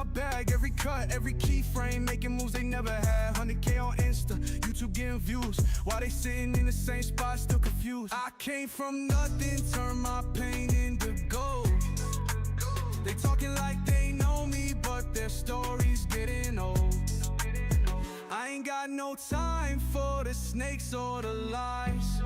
bag, every cut, every keyframe, making moves they never had. 100K on Insta, YouTube getting views, while they sitting in the same spot, still confused. I came from nothing, turned my pain into gold. They talking like they know me, but their stories getting old. I ain't got no time for the snakes or the lies.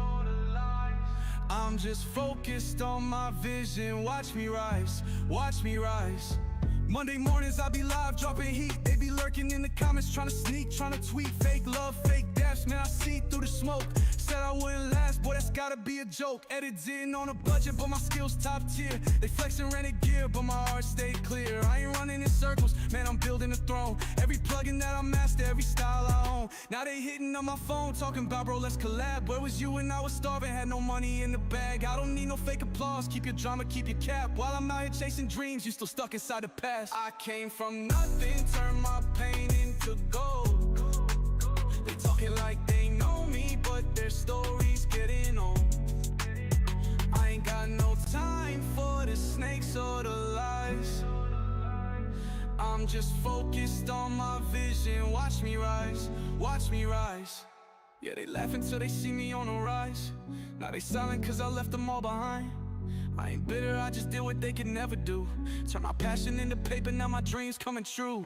I'm just focused on my vision. Watch me rise, watch me rise. Monday mornings I be live, dropping heat. They be lurking in the comments, trying to sneak, trying to tweet. Fake love, fake deaths, man, I see through the smoke. Said I wouldn't last, boy, that's gotta be a joke. Editing on a budget, but my skills top tier. They flexing rented gear, but my heart stayed clear. I ain't running in circles, man, I'm building a throne. Every plugin that I master, every style I own. Now they hitting on my phone, talking about, bro, let's collab. Where was you when I was starving, had no money in the bag? I don't need no fake applause, keep your drama, keep your cap. While I'm out here chasing dreams, you still stuck inside the past. I came from nothing, turned my pain into gold. They talking like they know me, but their stories getting old. I ain't got no time for the snakes or the lies. I'm just focused on my vision. Watch me rise, watch me rise. Yeah, they laugh until they see me on the rise. Now they silent cause I left them all behind. I ain't bitter, I just did what they could never do. Turn my passion into paper, now my dreams coming true.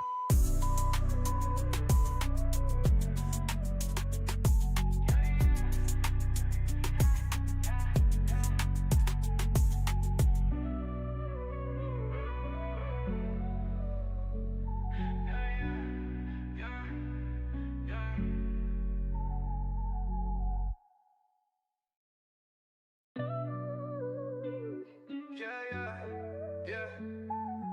Yeah.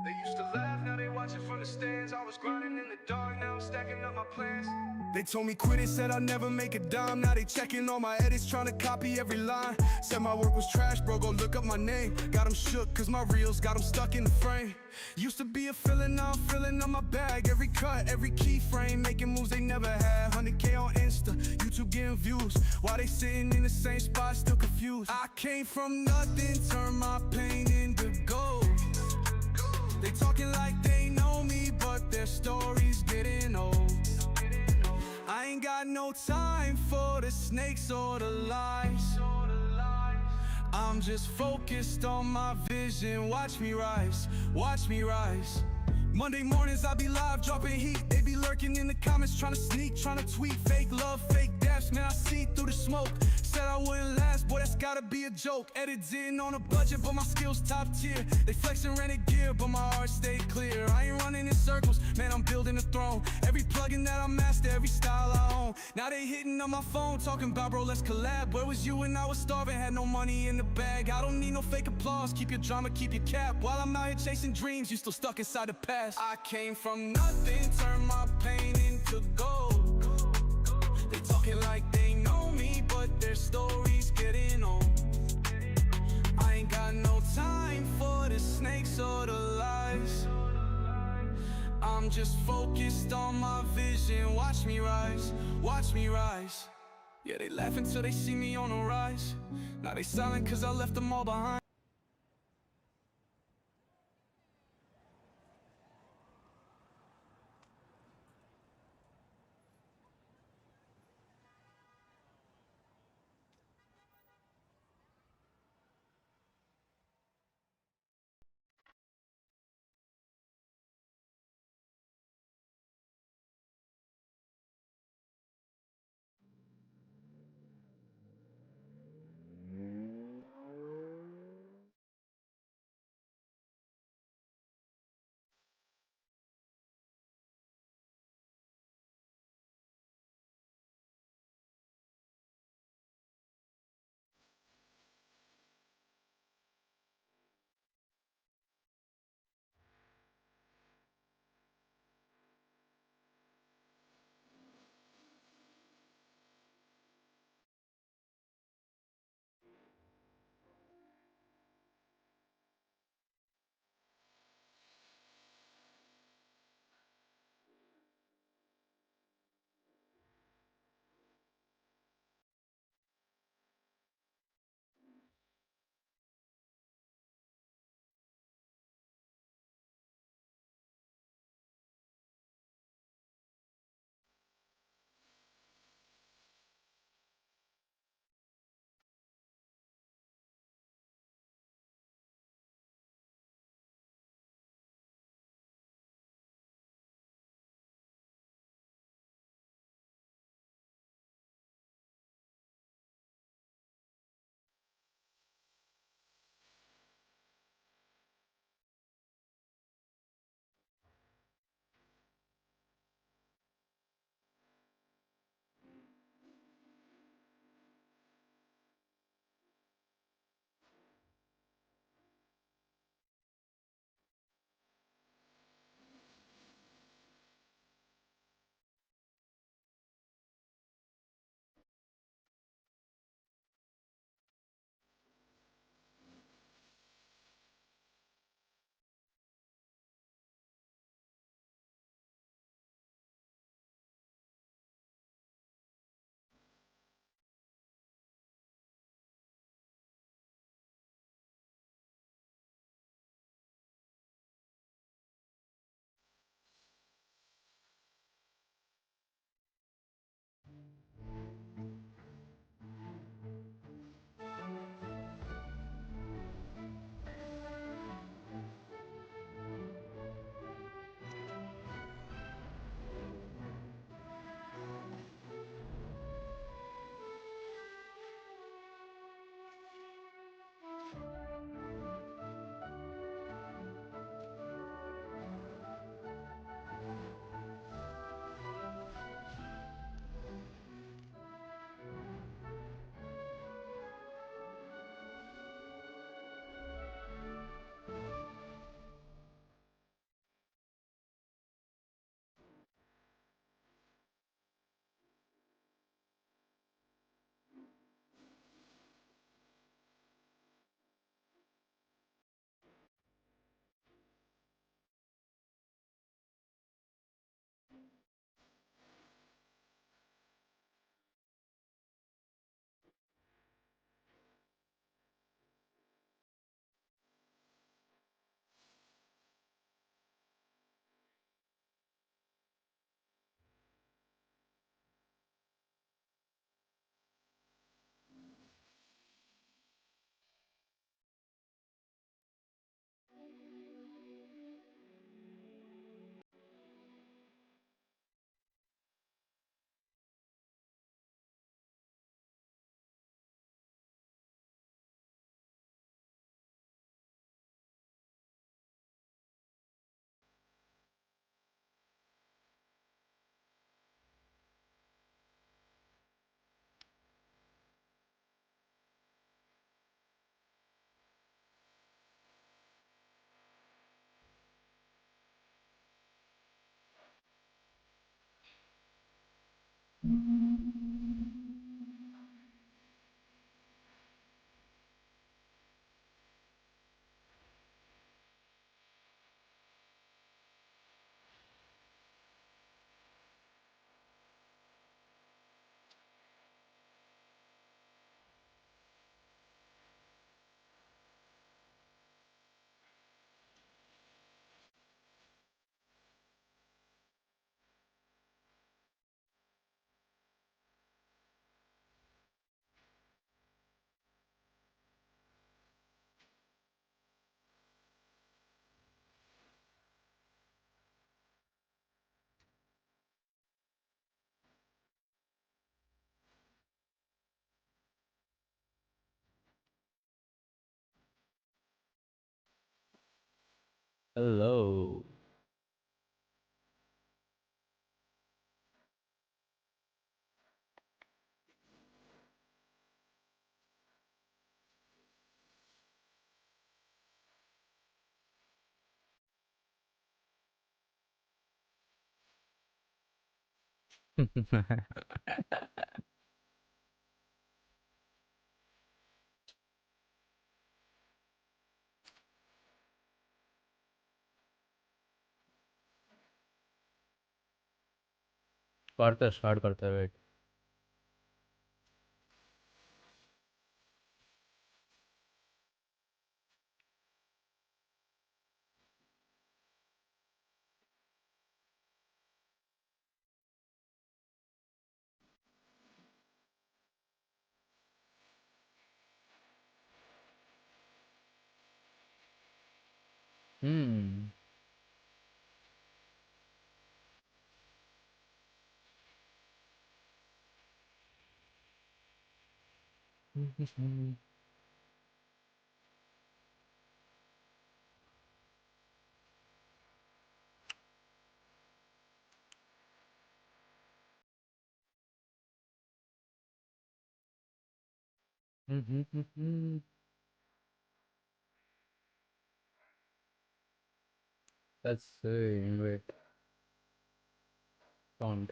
They used to laugh, now they watching from the stands. I was grinding in the dark, now I'm stacking up my plans. They told me quit it, said I'll never make a dime. Now they checking all my edits, trying to copy every line. Said my work was trash, bro, go look up my name. Got them shook, cause my reels got them stuck in the frame. Used to be a feeling, now I'm feeling on my bag. Every cut, every keyframe, making moves they never had. 100K on Insta, YouTube getting views, while they sitting in the same spot, still confused. I came from nothing, turned my pain into gold. They talking like they know me, but their stories getting old. I ain't got no time for the snakes or the lies. I'm just focused on my vision. Watch me rise, watch me rise. Monday mornings I be live, dropping heat. They be lurking in the comments, trying to sneak, trying to tweet. Fake love, fake deaths, man, I see through the smoke. Said I wouldn't last, boy, that's gotta be a joke. Editing on a budget, but my skills top tier. They flexing rented gear, but my heart stayed clear. I ain't running in circles, man, I'm building a throne. Every plugin that I master, every style I own. Now they hitting on my phone, talking about, bro, let's collab. Where was you when I was starving, had no money in the bag? I don't need no fake applause, keep your drama, keep your cap. While I'm out here chasing dreams, you still stuck inside the past. I came from nothing, turned my pain into gold. They talking like they know me, but their stories getting old. I ain't got no time for the snakes or the lies. I'm just focused on my vision. Watch me rise, watch me rise. Yeah, they laugh until they see me on the rise. Now they silent cause I left them all behind. Hello. करते start करते हैं wait. Hmm. Let's see. Wait. Count.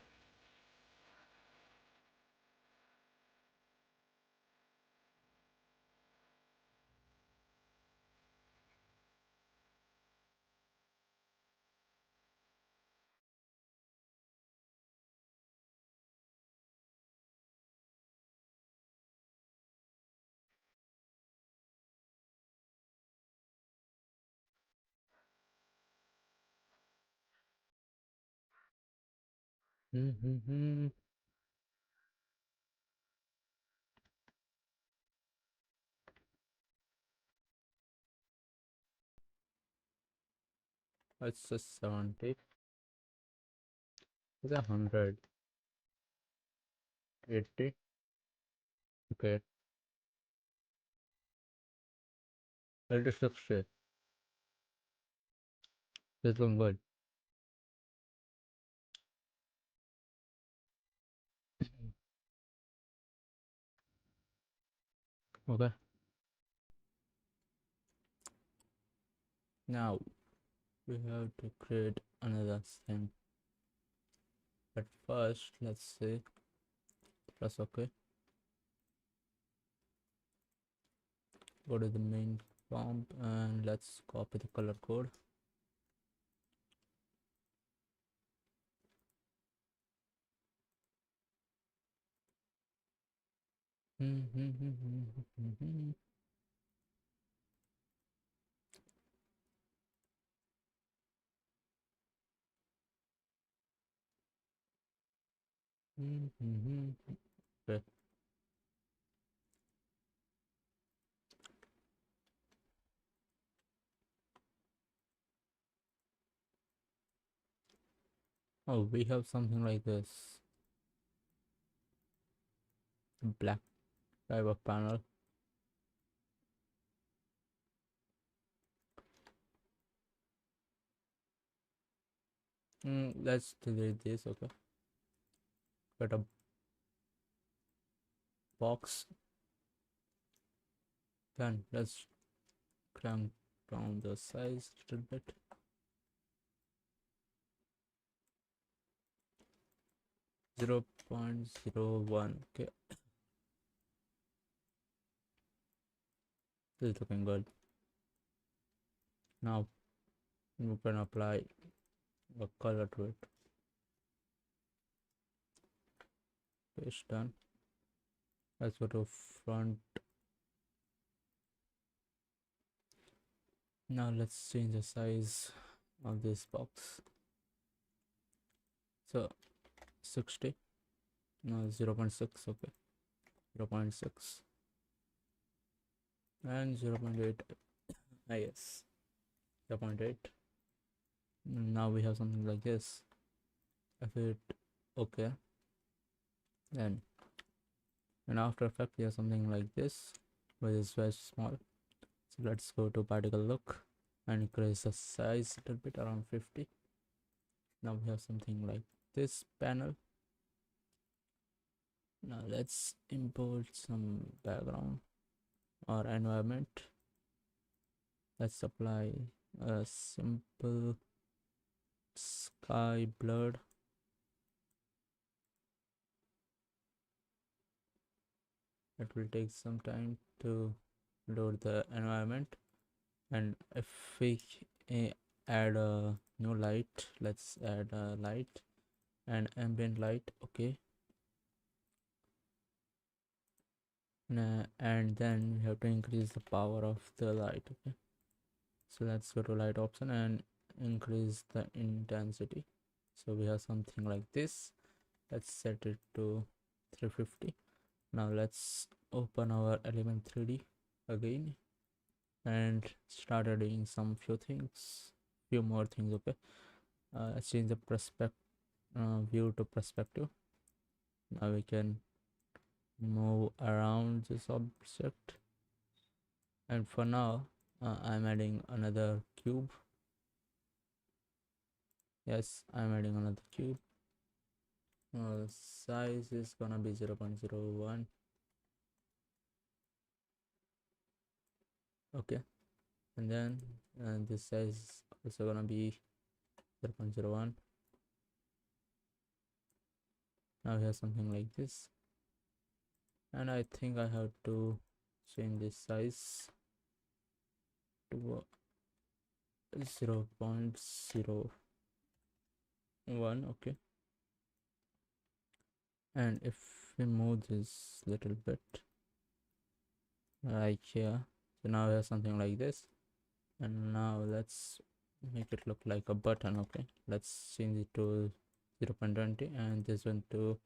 Let's just 70. It's 100. 80. Okay. Let it 60. This one good. Okay. Now we have to create another thing. But first, let's see. Press OK. Go to the main prompt and let's copy the color code. Okay. Oh, we have something like this. Black type of panel. Let's delete this. Okay. Get a box. Then let's crank down the size a little bit. 0.01. Okay. This is looking good. Now you can apply a color to it. Paste done. Let's go to front. Now let's change the size of this box. So 60. No, 0.6. Okay. 0.6 and 0.8. Yes. 0.8. Now we have something like this. If it okay, then in After Effects we have something like this, which is very small. So let's go to particle look and increase the size a little bit around 50. Now we have something like this panel. Now let's import some background or environment. Let's apply a simple sky blurred. It will take some time to load the environment. And if we add a new light, let's add a light and ambient light. Okay, and then we have to increase the power of the light. Okay, so let's go to light option and increase the intensity. So we have something like this. Let's set it to 350. Now let's open our element 3D again and start adding some few more things. Okay, let's change the view to perspective. Now we can move around this object, and for now I'm adding another cube. Yes, I'm adding another cube. Size is gonna be 0.01. Okay, and then this size is also gonna be 0.01. Now we have something like this, and I think I have to change this size to 0.01. Okay, and if we move this little bit like here, so now we have something like this. And now let's make it look like a button. Okay, let's change it to 0.20 and this one to,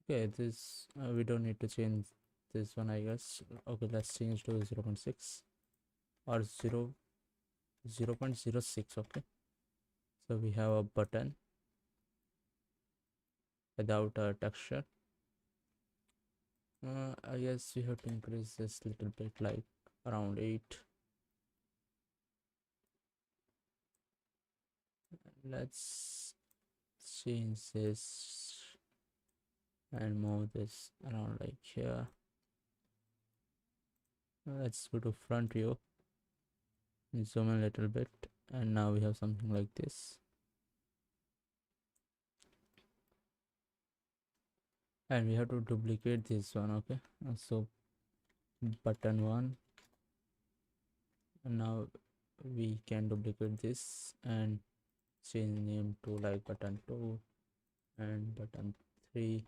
okay, this we don't need to change this one, I guess. Okay, let's change to 0.6 or 0.06. Okay, so we have a button without a texture. I guess we have to increase this little bit, like around 8. Let's change this and move this around like here. Let's go to front view, zoom in a little bit, and now we have something like this. And we have to duplicate this one. Okay, so button 1, and now we can duplicate this and change name to like button 2 and button 3,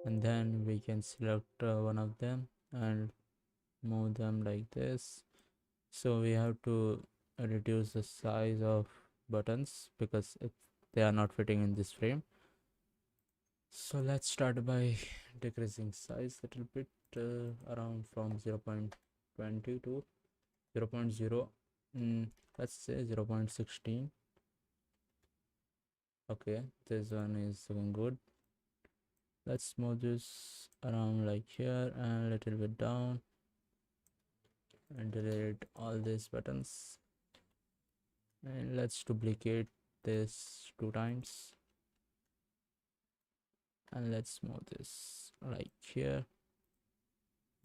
and then we can select one of them and move them like this. So we have to reduce the size of buttons because they are not fitting in this frame. So let's start by decreasing size a little bit, around from 0.20 to 0.0. Let's say 0.16. Okay, this one is looking good. Let's move this around like here and a little bit down and delete all these buttons, and let's duplicate this 2 times, and let's move this like here.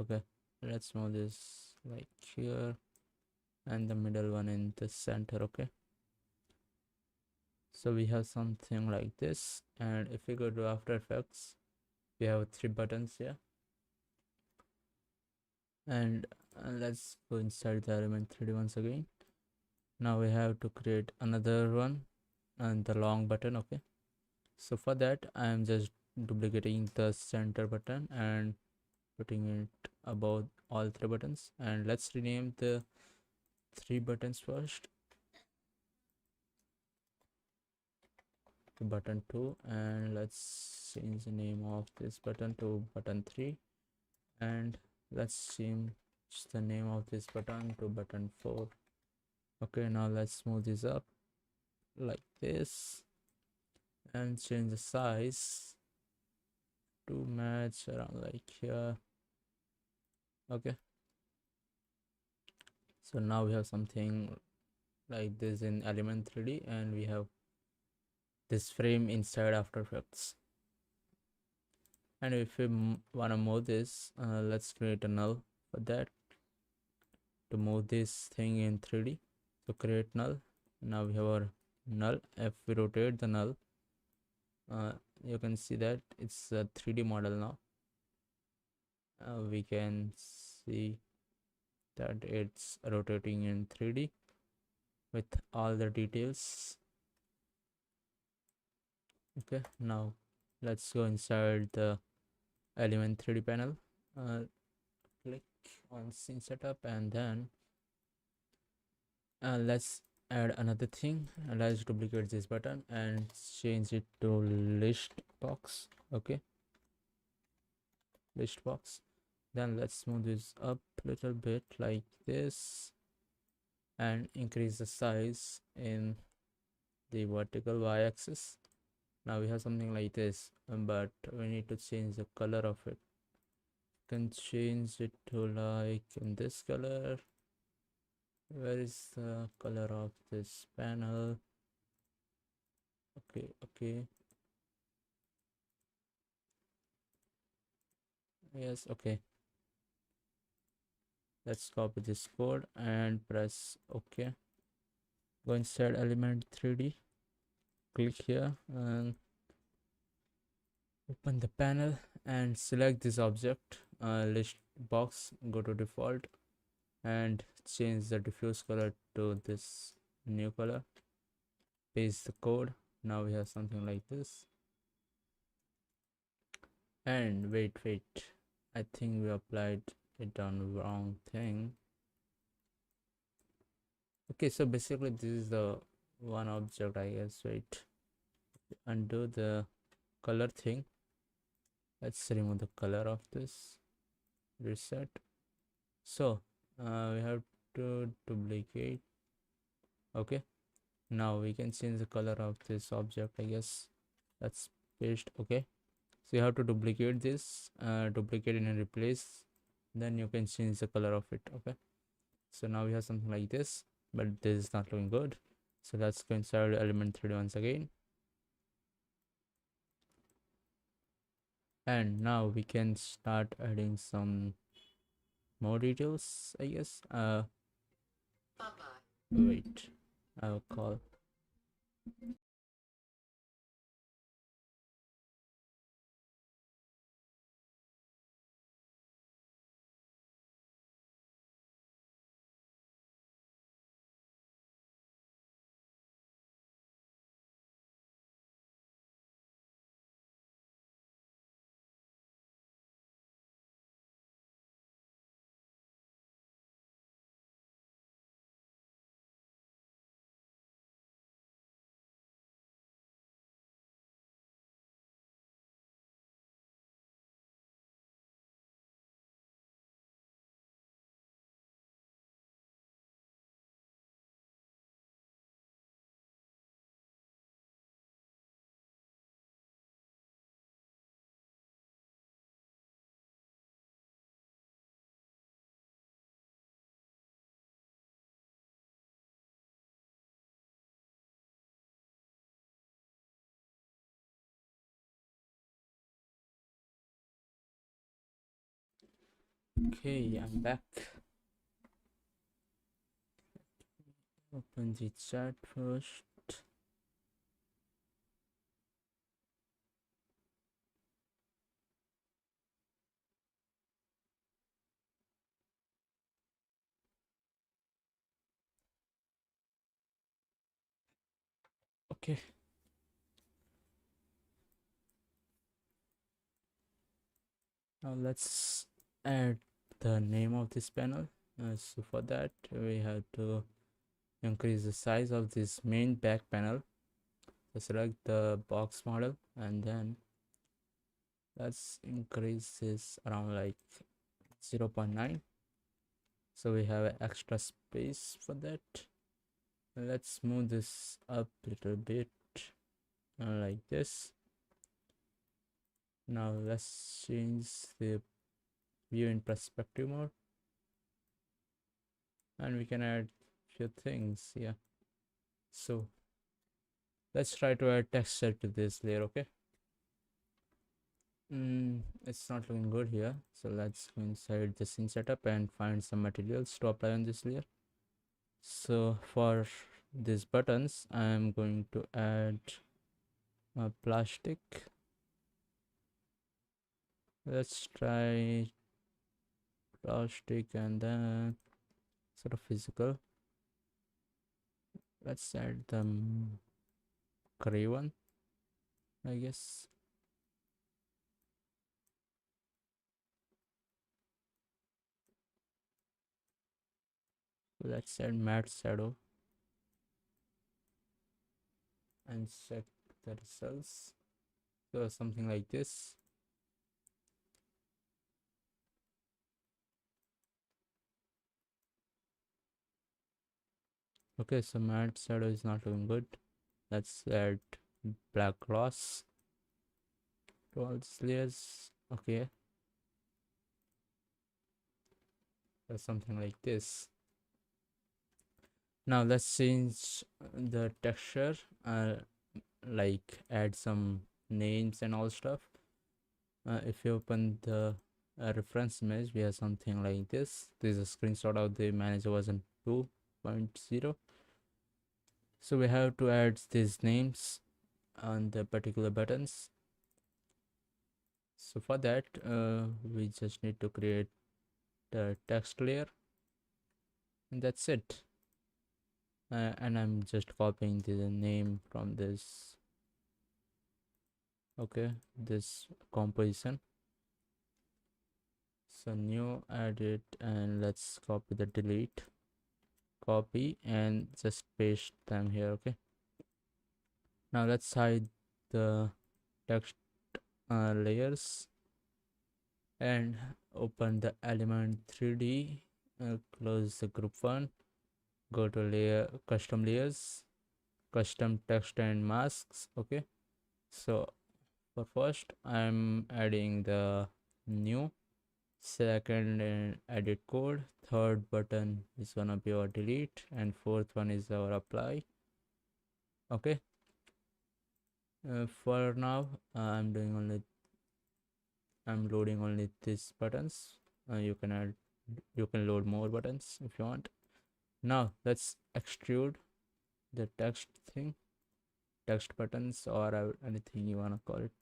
Okay, let's move this like here and the middle one in the center. Okay, so we have something like this, and if we go to After Effects, we have 3 buttons here, and let's go inside the element 3D once again. Now we have to create another one and the long button. Okay, so for that I am just duplicating the center button and putting it above all 3 buttons, and let's rename the 3 buttons first to button 2, and let's change the name of this button to button 3, and let's change the name of this button to button 4. Okay, now let's move this up like this and change the size to match around like here. Okay, So now we have something like this in element 3D, and we have this frame inside After Effects. And if we want to move this, let's create a null for that to move this thing in 3D. So create null. Now we have our null. If we rotate the null, you can see that it's a 3D model now. We can see that it's rotating in 3D with all the details. Okay, now let's go inside the element 3D panel. Click on scene setup, and then let's add another thing. Let's duplicate this button and change it to list box. Okay, list box. Then let's move this up a little bit like this and increase the size in the vertical y-axis. Now we have something like this, but we need to change the color of it. Can change it to like in this color. Where is the color of this panel? Okay, yes, okay. Let's copy this code and press OK. Go inside element 3D, click here and open the panel and select this object, list box, go to default and change the diffuse color to this new color. Paste the code. Now we have something like this. And wait, I think we applied it on wrong thing. Okay, so basically this is the one object, I guess. Wait, undo the color thing. Let's remove the color of this, reset. So we have to duplicate. Okay, now we can change the color of this object, I guess. Let's paste. Okay, so you have to duplicate this, duplicate it and replace, then you can change the color of it. Okay, so now we have something like this, but this is not looking good. So let's go inside element 3D once again, and now we can start adding some more details, I guess. Wait, I'll call. Okay, I'm back. Open the chat first. Okay, now let's add the name of this panel. So for that we have to increase the size of this main back panel. So select the box model and then let's increase this around like 0.9, so we have extra space for that. Let's move this up a little bit, like this. Now let's change the view in perspective mode. and we can add few things. Yeah, so let's try to add texture to this layer. Okay. It's not looking good here, so let's go inside the scene setup and find some materials to apply on this layer. So for these buttons I'm going to add a plastic. Let's try plastic and then sort of physical. Let's add the gray one, I guess. Let's add matte shadow and check the results. So something like this. Okay, so matte shadow is not looking good. Let's add black gloss to all these layers. Okay, or something like this. Now let's change the texture, like add some names and all stuff. If you open the reference image, we have something like this. This is a screenshot of the manager version 2.0. So we have to add these names on the particular buttons. So for that, we just need to create the text layer, and that's it. And I'm just copying the name from this. Okay, this composition. So new, add it, and let's copy the delete, copy, and just paste them here. Okay, now let's hide the text layers and open the element 3D, close the group one, go to layer, custom layers, custom text and masks. Okay, so for first I'm adding the new, second and edit code, third button is gonna be our delete, and fourth one is our apply. Okay, for now I'm loading only these buttons. You can load more buttons if you want. Now let's extrude the text thing, text buttons, or anything you wanna call it.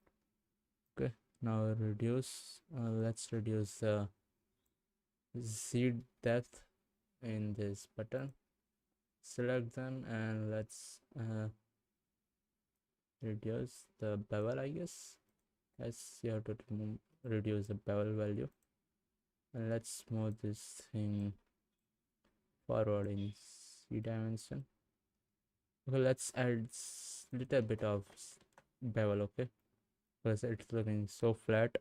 Okay, now reduce, let's reduce the Z depth in this button. Select them and let's reduce the bevel, I guess. Yes, you have to reduce the bevel value, and let's move this thing forward in C dimension. Okay, let's add little bit of bevel. Okay, because it's looking so flat.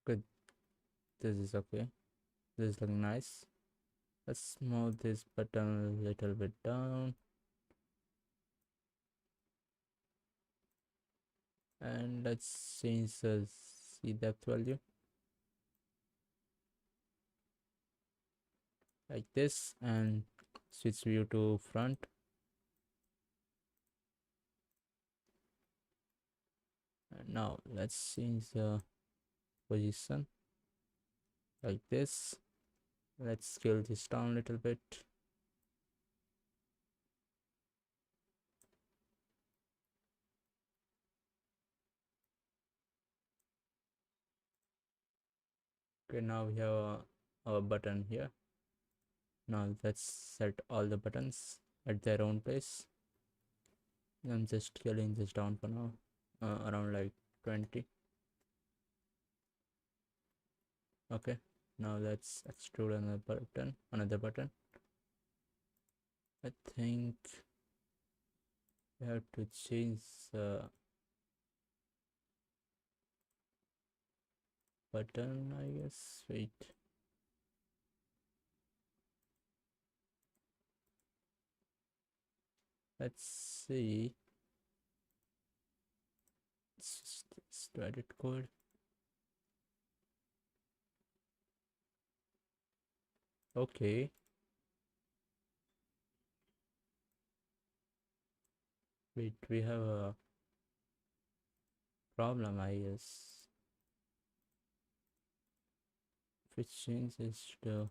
Good, this is okay, this is looking nice. Let's move this button a little bit down, and let's change the C depth value like this, and switch view to front. And now let's change the position like this. Let's scale this down a little bit. Okay, now we have our button here. Now let's set all the buttons at their own place. I'm just scaling this down for now, around like 20. Okay, now let's extrude another button. I think we have to change the button, I guess. Wait, let's see. It's just to edit code. Okay. Wait, we have a problem, I guess. Which changes the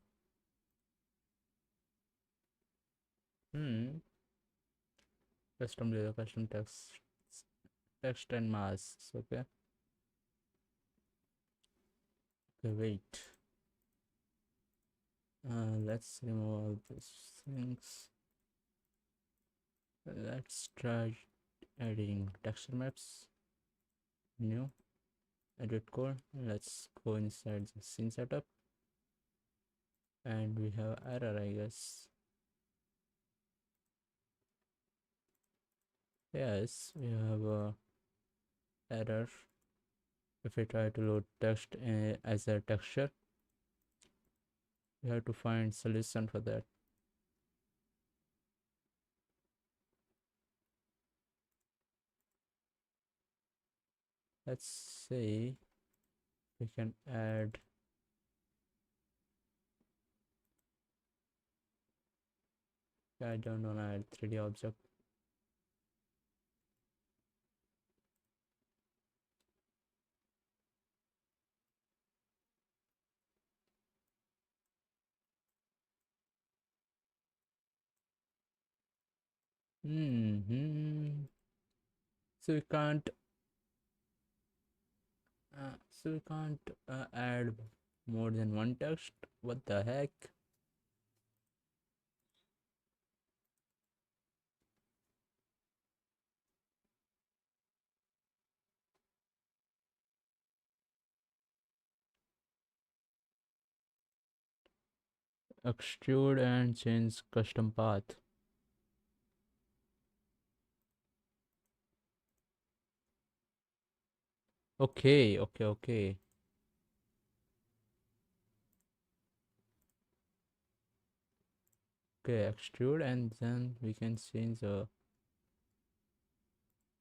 custom layer, custom text and masks. Okay. Okay, wait. Let's remove all these things. Let's try adding texture maps. New, edit code. Let's go inside the scene setup, and we have error, I guess. Yes, we have a error. If we try to load text as a texture, we have to find solution for that. Let's say we can add I don't want to add 3D object. So we can't add more than one text. What the heck? Extrude and change custom path. Okay. Okay, extrude, and then we can change the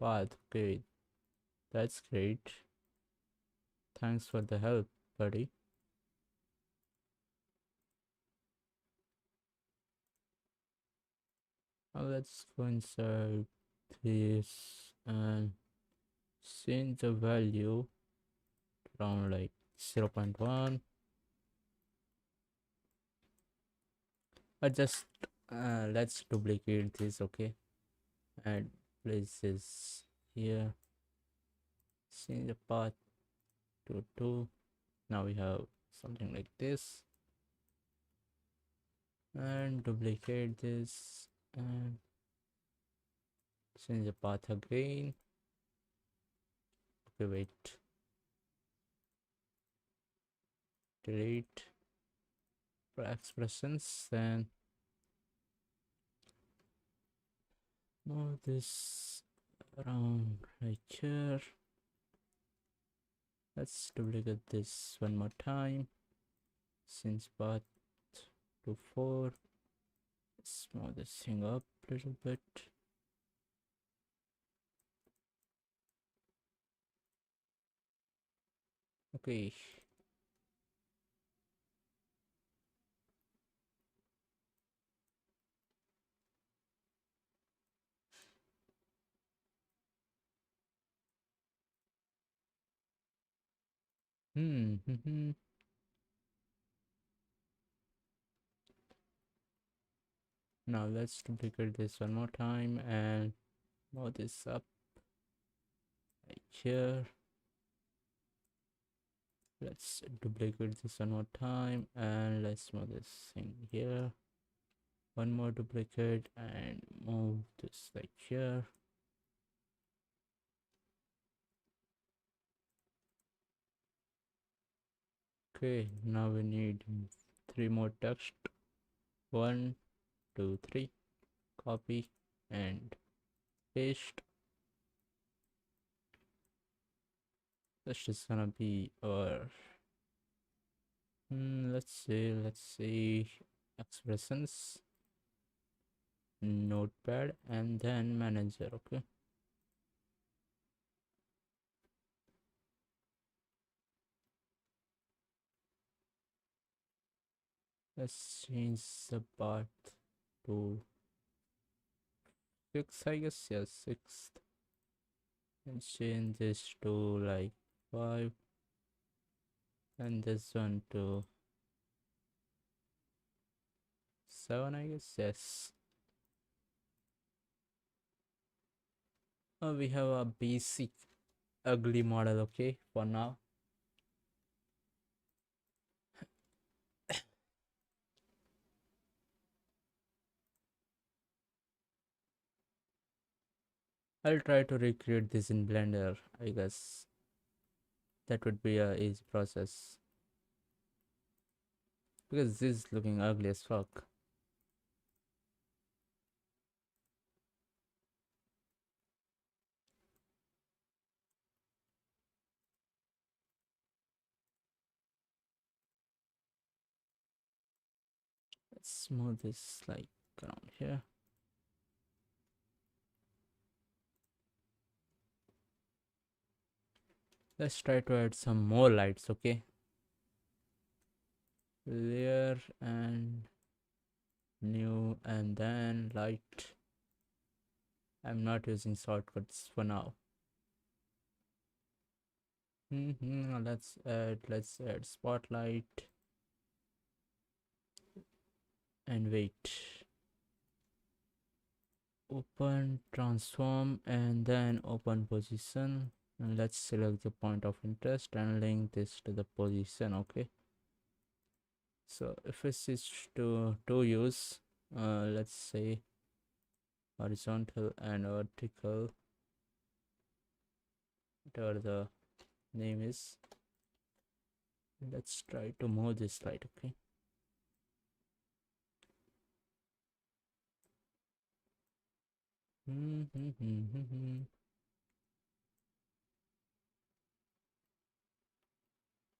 path. Okay, that's great. Thanks for the help, buddy. Now let's go inside this and change the value around like 0.1. But just let's duplicate this, okay, and place this here. Change the path to 2. Now we have something like this, and duplicate this and change the path again. Okay, wait, delete for expressions, then move this around right here. Let's duplicate this one more time, change path to 4. Smooth this thing up a little bit. Okay. Now let's duplicate this one more time and move this up right here. Let's duplicate this one more time and let's move this thing here. One more duplicate and move this right here. Okay, now we need 3 more text. 1, 2, 3. Copy and paste. That's just gonna be our let's say expressions, notepad, and then manager. Okay, Let's change the path to 6, I guess. Yes, 6. And change this to like 5, and this one to 7, I guess. Yes. We have a basic ugly model, okay, for now. I'll try to recreate this in Blender. I guess that would be a easy process, because this is looking ugly as fuck. Let's move this like around here. Let's try to add some more lights, okay? Layer and new, and then light. I'm not using shortcuts for now. Let's add spotlight and wait. Open transform and then open position, and let's select the point of interest and link this to the position. Okay, so if we switch to use let's say horizontal and vertical, whatever the name is, let's try to move this light. Okay,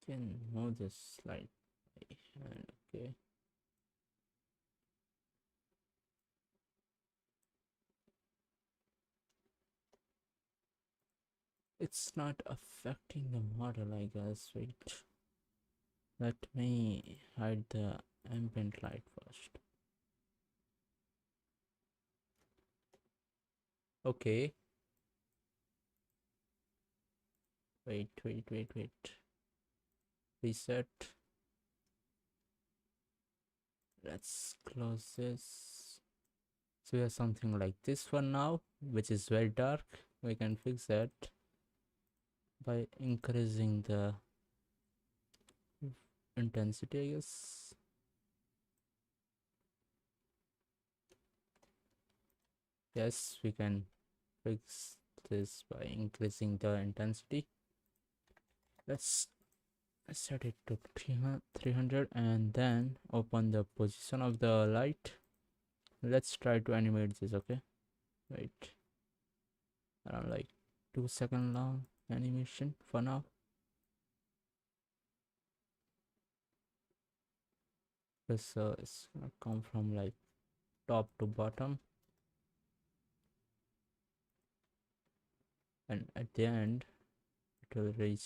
can move this light, and okay, it's not affecting the model, I guess. Wait, let me hide the ambient light first. Okay, wait, reset. Let's close this. So we have something like this for now, which is very dark. We can fix that by increasing the intensity, I guess. Yes, we can fix this by increasing the intensity. Let's set it to 300 and then open the position of the light. Let's try to animate this. Okay, wait, around like 2 second long animation for now. This is gonna come from like top to bottom, and at the end it will reach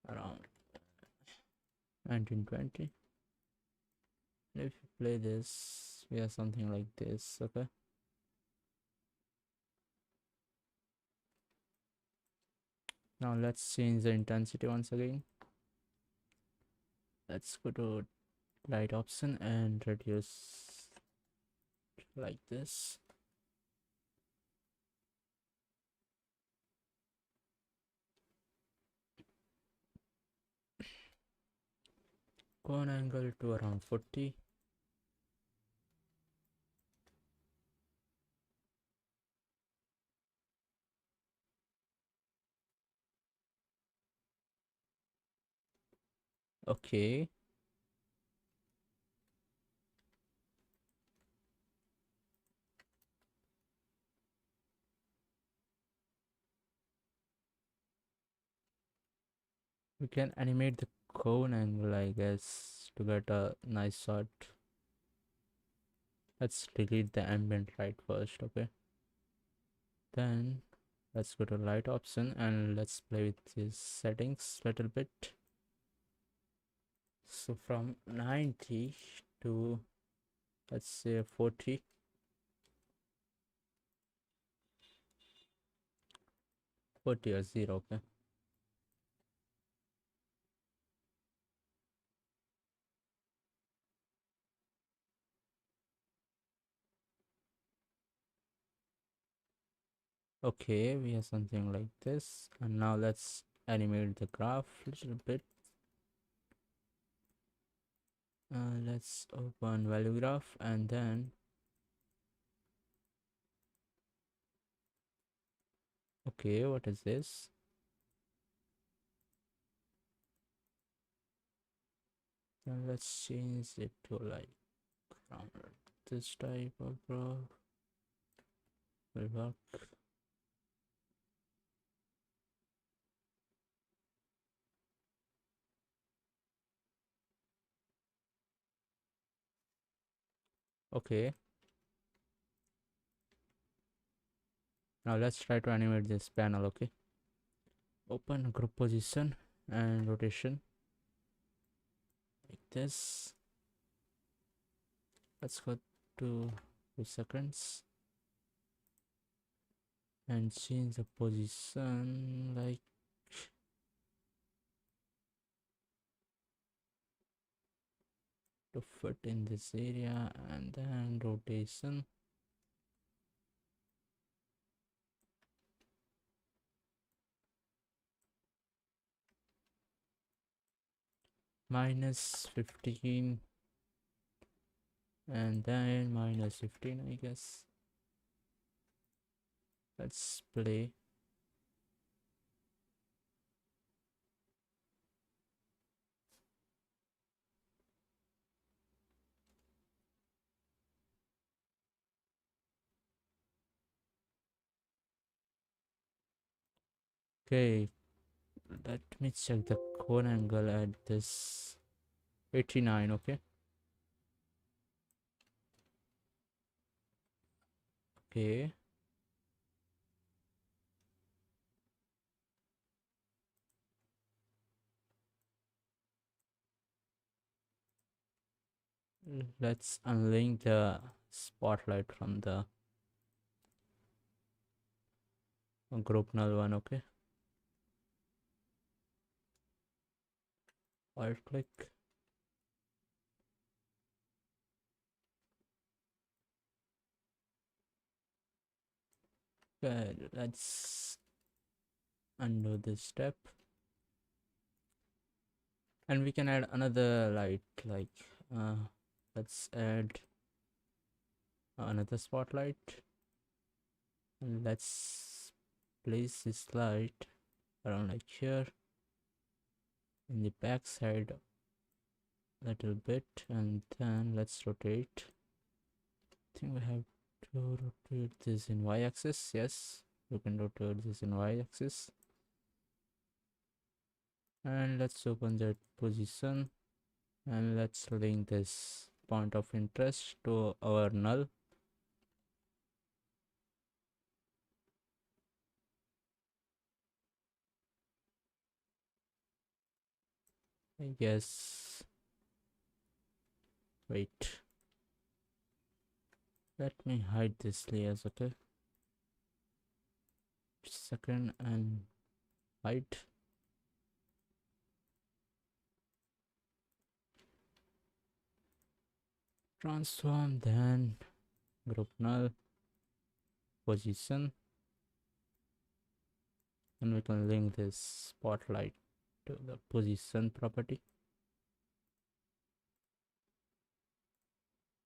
around 1920. If you play this, we have something like this. Okay, now let's change the intensity once again. Let's go to light option and reduce like this. Cone angle to around 40. Okay, we can animate the cone angle, I guess, to get a nice shot. Let's delete the ambient light first. Okay, then let's go to light option and let's play with these settings a little bit. So from 90 to, let's say, 40. Or 0, okay. Okay, we have something like this, and now let's animate the graph a little bit. Let's open value graph, and then okay, what is this? And let's change it to like this type of graph will work. Okay, now let's try to animate this panel. Okay, open group position and rotation like this. Let's go to 2 seconds and change the position like to fit in this area, and then rotation -15 and then -15, I guess. Let's play. Okay, let me check the cone angle at this 89. Okay, okay, let's unlink the spotlight from the group null one. Okay, alt click. Okay, let's undo this step, and we can add another light, like let's add another spotlight, and let's place this light around like here in the back side a little bit, and then let's rotate. I think we have to rotate this in y-axis. Yes, we can rotate this in y-axis, and let's open that position, and let's link this point of interest to our null. I guess, wait, let me hide this layers. Okay, second, and hide. Transform, then group null position, and we can link this spotlight to the position property.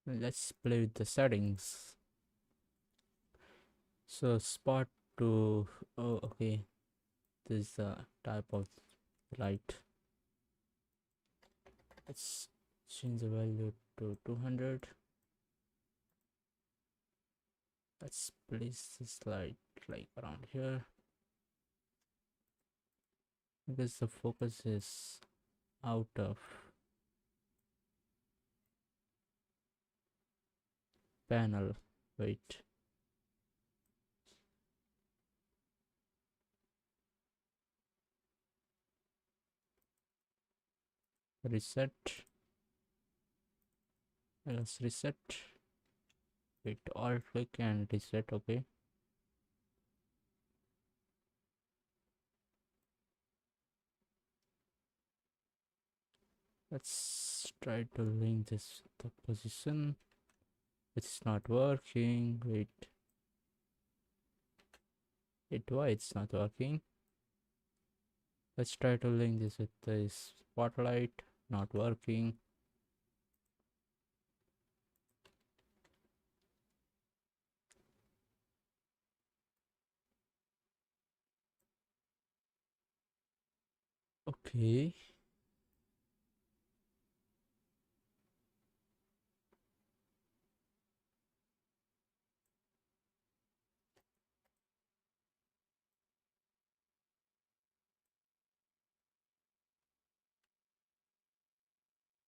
Let's play with the settings. So spot to, oh okay, this is the type of light. Let's change the value to 200. Let's place this light like around here, because the focus is out of panel. Wait, reset. Let's reset. Hit alt click and reset. Okay. Let's try to link this with the position. It's not working. Wait. Why it's not working? Let's try to link this with the spotlight. Not working. Okay.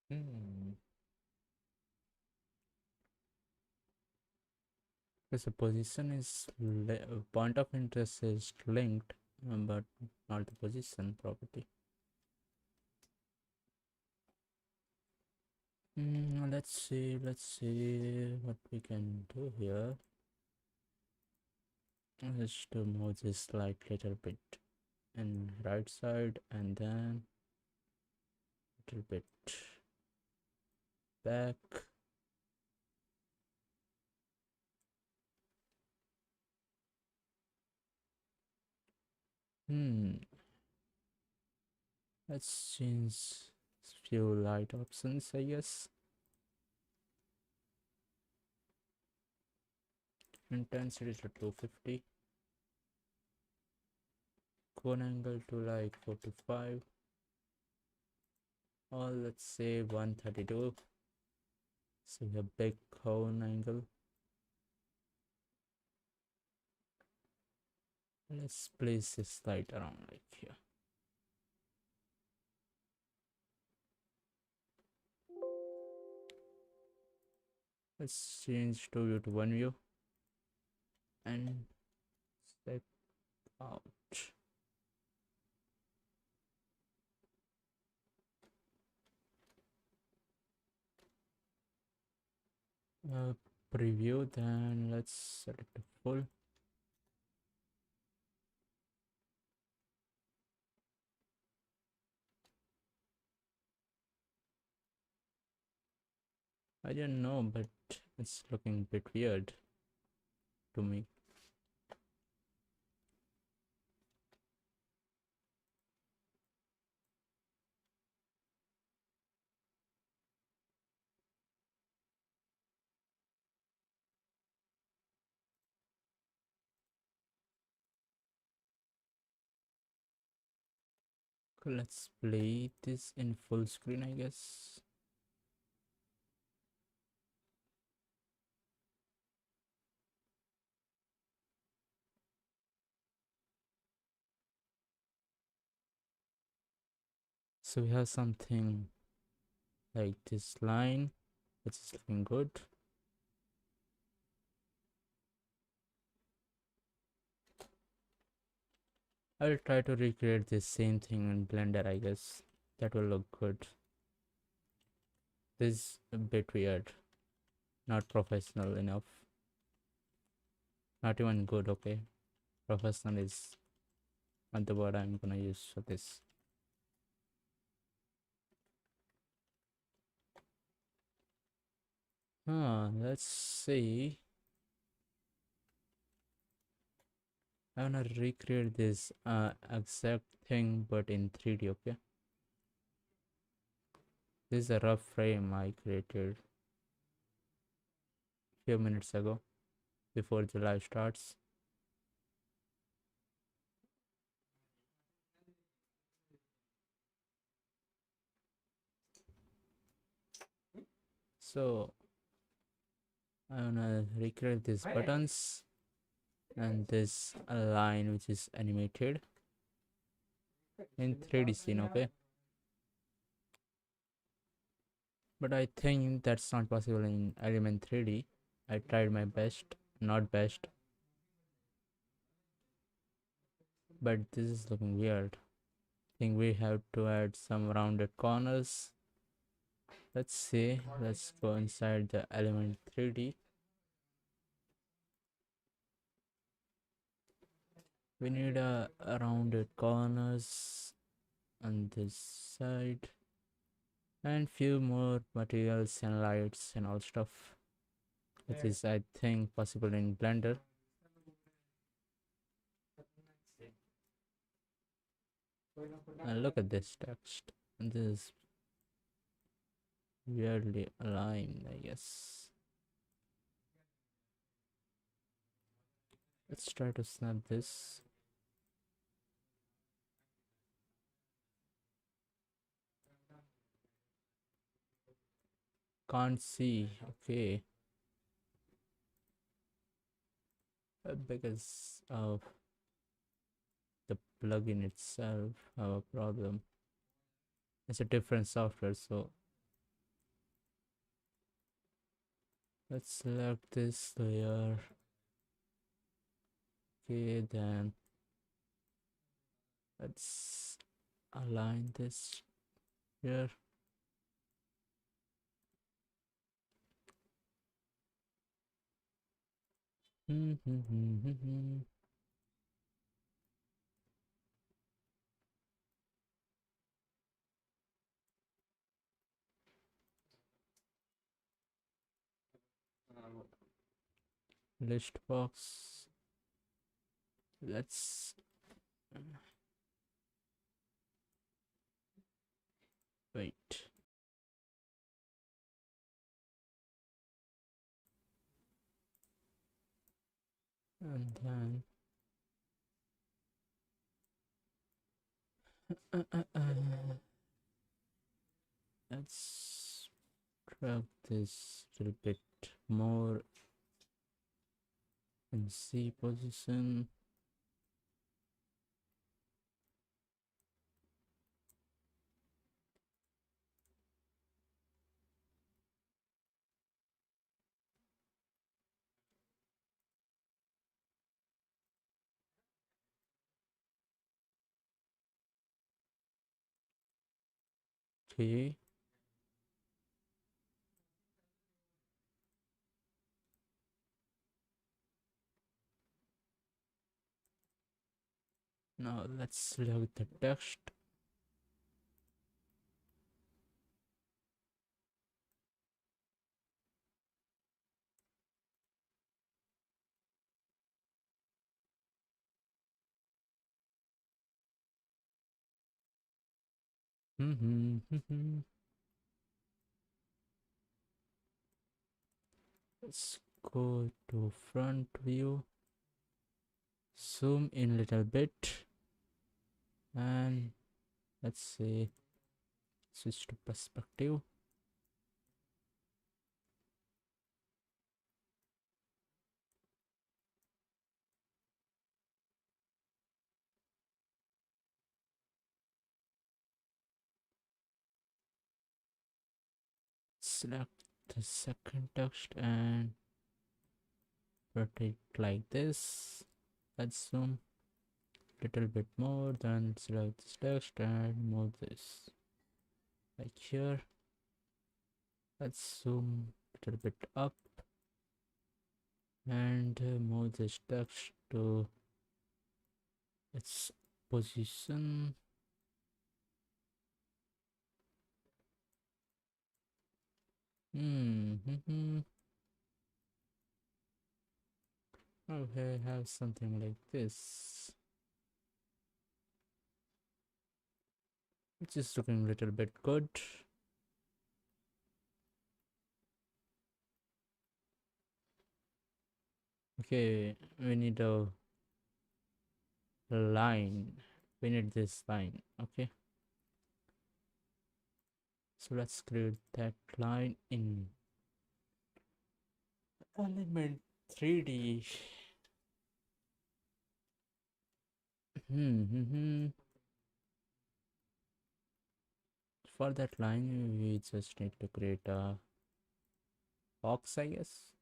Hmm. Because the position is point of interest is linked, but not the position property. Let's see what we can do here. Let's to move this like little bit and right side and then little bit back. Let's change few light options, I guess. Intensity to 250. Cone angle to like 45, or let's say 132. So we have big cone angle. Let's place this light around like here. Let's change to view to one view and step out. Preview, then let's set it to full. I don't know, but it's looking a bit weird to me. Let's play this in full screen, I guess. So we have something like this line, which is looking good. I'll try to recreate this same thing in Blender, I guess. That will look good. This is a bit weird. Not professional enough. Not even good, okay? Professional is not the word I'm gonna use for this. Let's see. I wanna recreate this exact thing but in 3D, okay? This is a rough frame I created a few minutes ago before the live starts. So I wanna recreate these buttons and this line which is animated in 3D scene, okay? But I think that's not possible in Element 3D. I tried my best, not best, but this is looking weird. I think we have to add some rounded corners Let's see, let's go inside the element 3D. We need a rounded corners on this side and few more materials and lights and all stuff, which is I think possible in Blender. And look at this text. This is weirdly aligned, I guess. Let's try to snap this. Can't see. Okay. Because of the plugin itself have a problem. It's a different software, so let's select this layer. Okay, then let's align this here. List box. Let's wait. And then let's drag this a little bit more in C position. Okay. Now let's select the text. Let's go to front view, zoom in a little bit, and let's say switch to perspective. Select the second text and put it like this. Let's zoom a little bit more, then select this text and move this like here. Let's zoom a little bit up and move this text to its position. Okay, have something like this, which is looking a little bit good. Okay, we need a line. We need this line. Okay, so let's create that line in element 3D. For that line, we just need to create a box, I guess.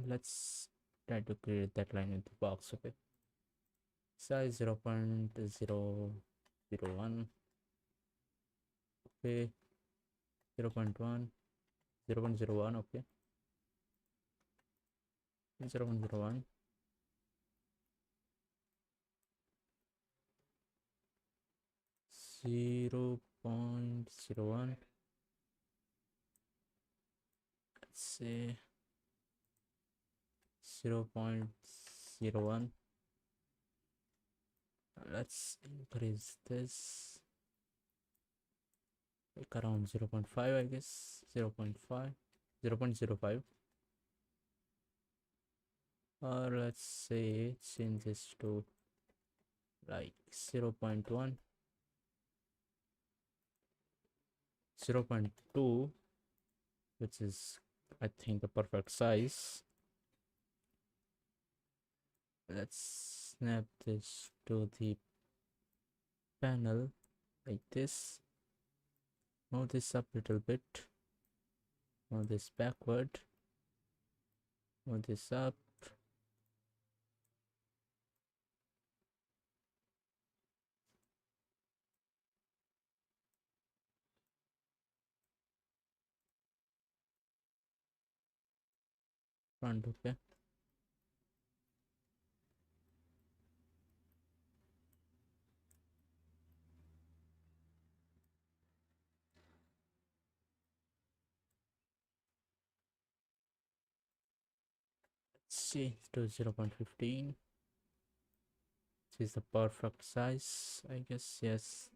Let's try to create that line with the box. Okay, size 0.001. okay. 0.1, 0.01, okay. 0.01, 0.01, let's say 0.01. Let's increase this like around 0.5, I guess. 0.5, 0.05, or let's say change this to like 0.1, 0.2, which is I think the perfect size. Let's snap this to the panel like this. Move this up a little bit, move this backward, move this up. Front, okay. Change to 0.15, which is the perfect size, I guess. Yes.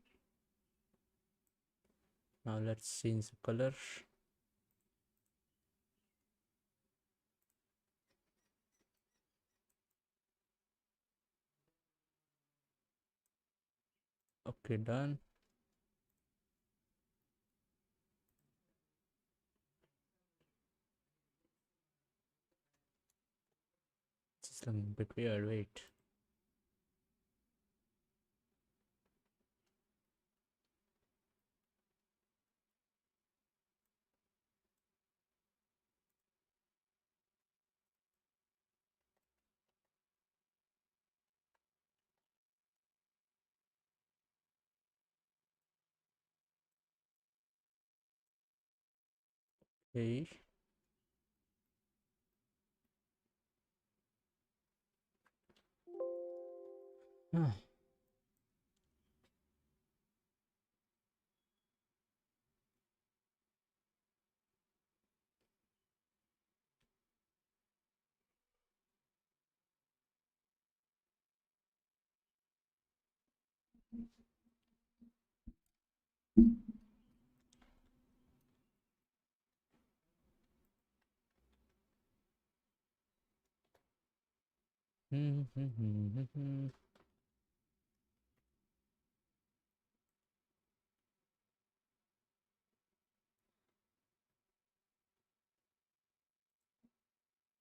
Now let's change the color. Okay, done. It's looking a bit weird. Wait. Okay. Ah.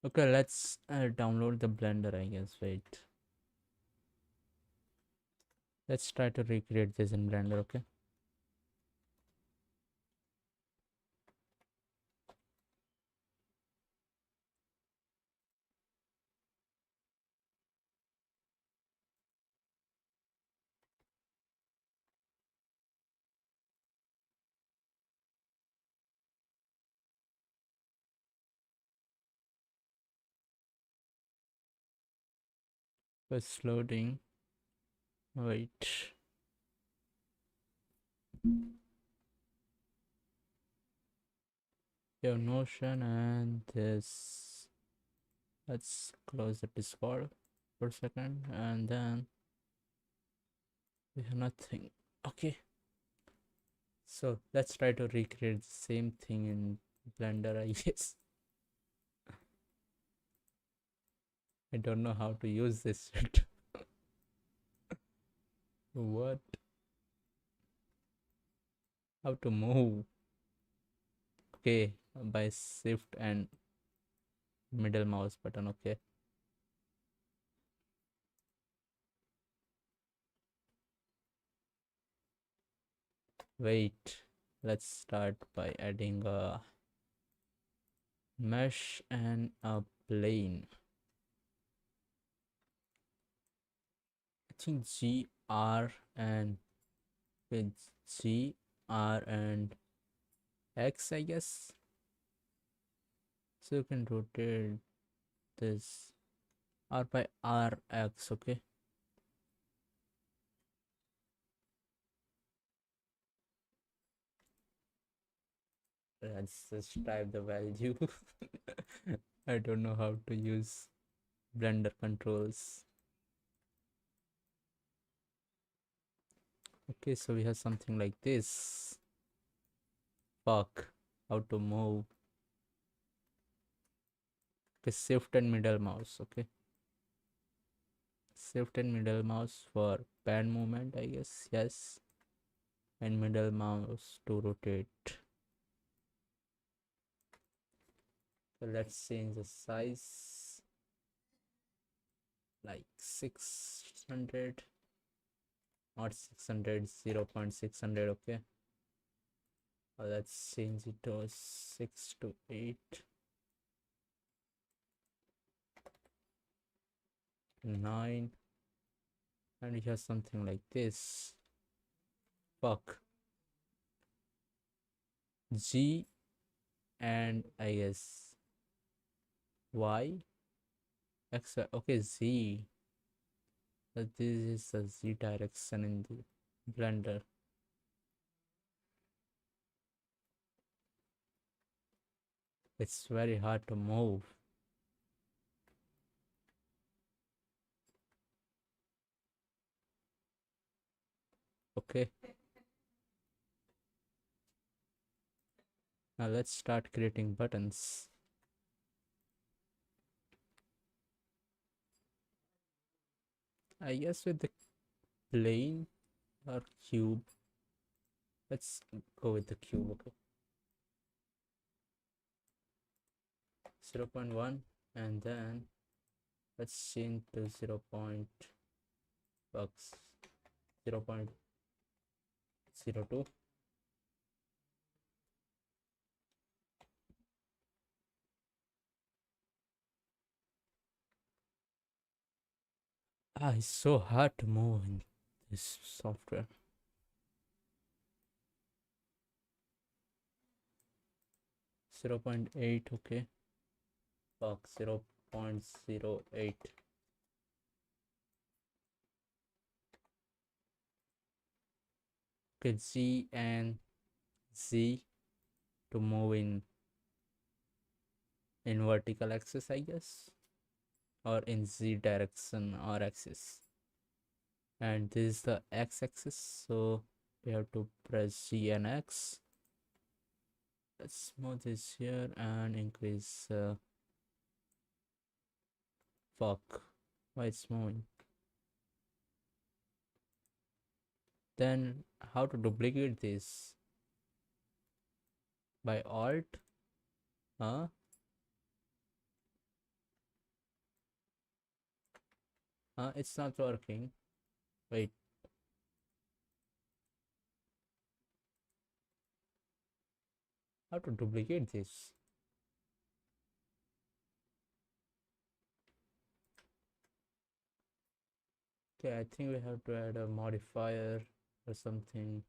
Okay, let's download the blender, I guess. Wait. Let's try to recreate this in blender, okay? It's loading. Wait. Your Notion and this. Let's close the Discord for a second, and then we have nothing. Okay. So let's try to recreate the same thing in Blender, I guess. I don't know how to use this shit. What? How to move? Okay, by shift and middle mouse button, okay. Wait, let's start by adding a mesh and a plane. I think GR and with G R and X, I guess. So you can rotate this R by RX, okay? Let's just type the value. I don't know how to use Blender controls. Okay, so we have something like this. Fuck, how to move. Okay, shift and middle mouse, okay? Shift and middle mouse for pan movement, I guess, yes. And middle mouse to rotate. So let's change the size, like 600, not 600, 0.600, okay? Let's change it to 6 to 8, 9, and we have something like this. Fuck. G and I guess Y, X, okay, Z. This is the Z direction in the Blender. It's very hard to move. Okay. Now let's start creating buttons. I guess with the plane or cube. Let's go with the cube, okay. 0.1 and then let's change to 0. 0.02. It's so hard to move in this software. 0.8, okay. Fuck, 0.08. Okay, G and Z to move in vertical axis, I guess, or in Z direction or axis. And this is the X axis, so we have to press G and X. Let's move this here and increase. Fuck, why it's moving? Then how to duplicate this? By Alt? Huh? It's not working. Wait. How to duplicate this? Okay, I think we have to add a modifier or something.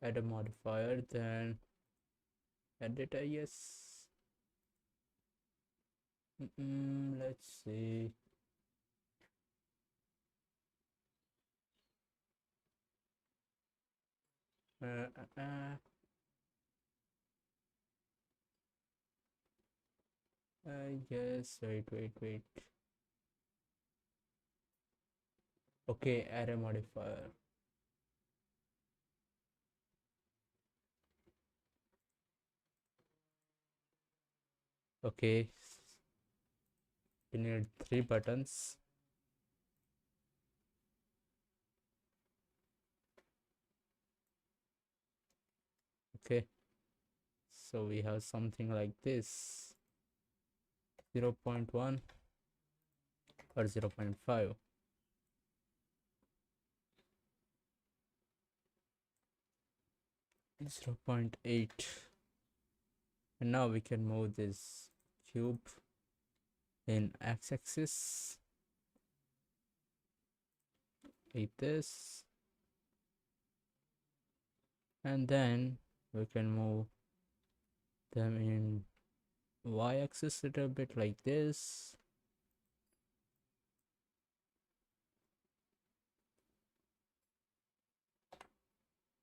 Add a modifier, then edit, I guess. Let's see. I guess. Wait. Okay, add a modifier. Okay, we need 3 buttons. Okay, so we have something like this. 0.1 or 0.5. It's 0.8. And now we can move this cube in x-axis like this. and then we can move them in y-axis a little bit like this.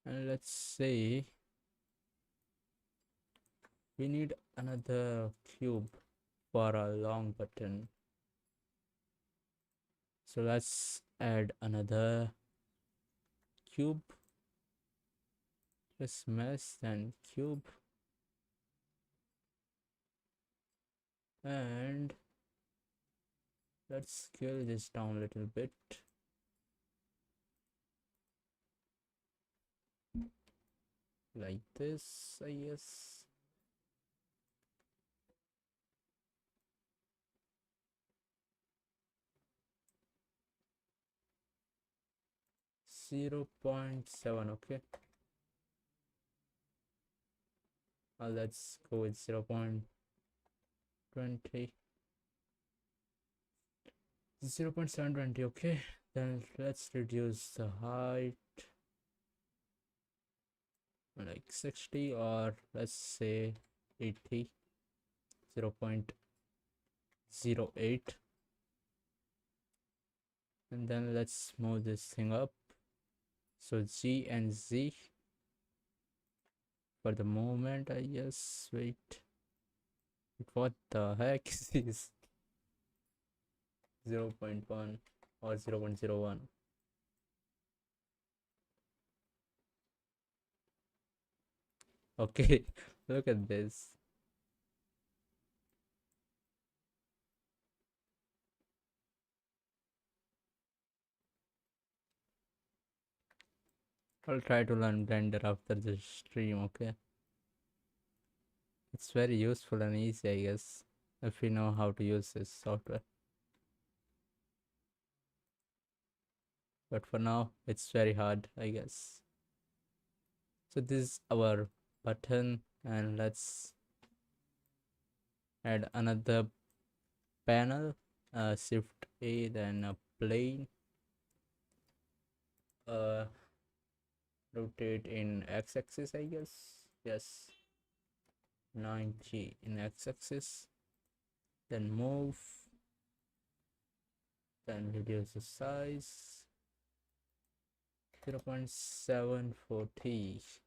And let's say we need another cube for a long button, so let's add another cube. Just mesh and cube, and let's scale this down a little bit like this, I guess. Zero 0.7. Okay, let's go with 0.20. 0.720. Okay, then let's reduce the height like 60, or let's say 80. 0.08, and then let's move this thing up. So G and Z for the moment, I guess. Wait, what the heck is this? 0.1 or 0.01. Okay, look at this. I'll try to learn Blender after this stream. Okay, it's very useful and easy, I guess, if you know how to use this software. But for now, it's very hard, I guess. So this is our button, and let's add another panel. Shift A, then a plane. Rotate in x-axis, I guess. Yes, 90 in x-axis. Then move. Then reduce the size. 0.740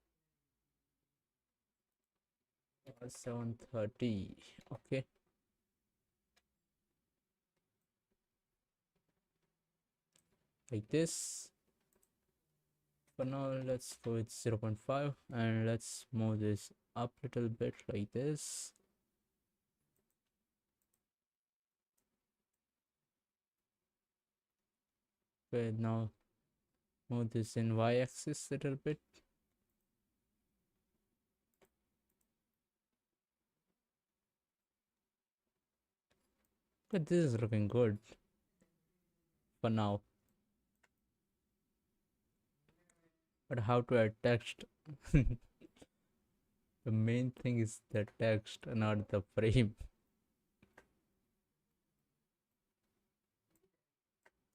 or 730. Okay. Like this. For now, let's go with 0.5, and let's move this up a little bit like this. Okay, now move this in y-axis a little bit. But this is looking good for now. But how to add text? The main thing is the text, not the frame.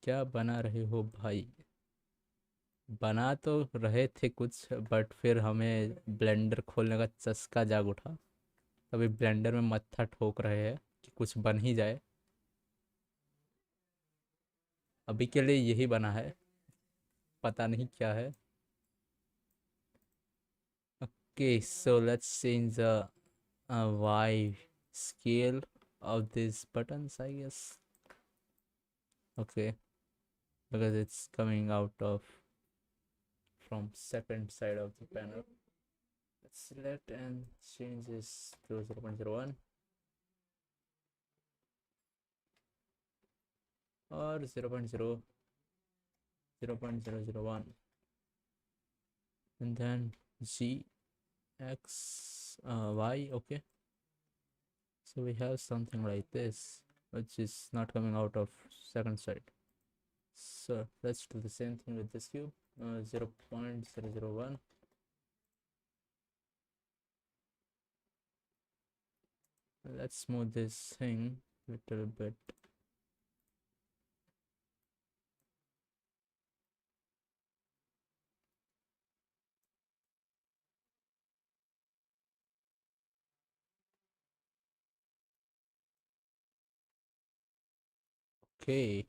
क्या बना रहे हो भाई? बना तो रहे थे कुछ, बट फिर हमें ब्लेंडर खोलने का चस्का जाग उठा, तभी ब्लेंडर में मत्था ठोक रहे हैं कि कुछ बन ही जाए। अभी के लिए यही बना है, पता नहीं क्या है। Okay, so let's change the Y scale of these buttons, I guess. Okay, because it's coming out of from second side of the panel. Let's select and change this to 0.01 or 0.001, and then G X Y. Okay, so we have something like this, which is not coming out of second side. So let's do the same thing with this cube. 0.001. Let's move this thing a little bit. Okay.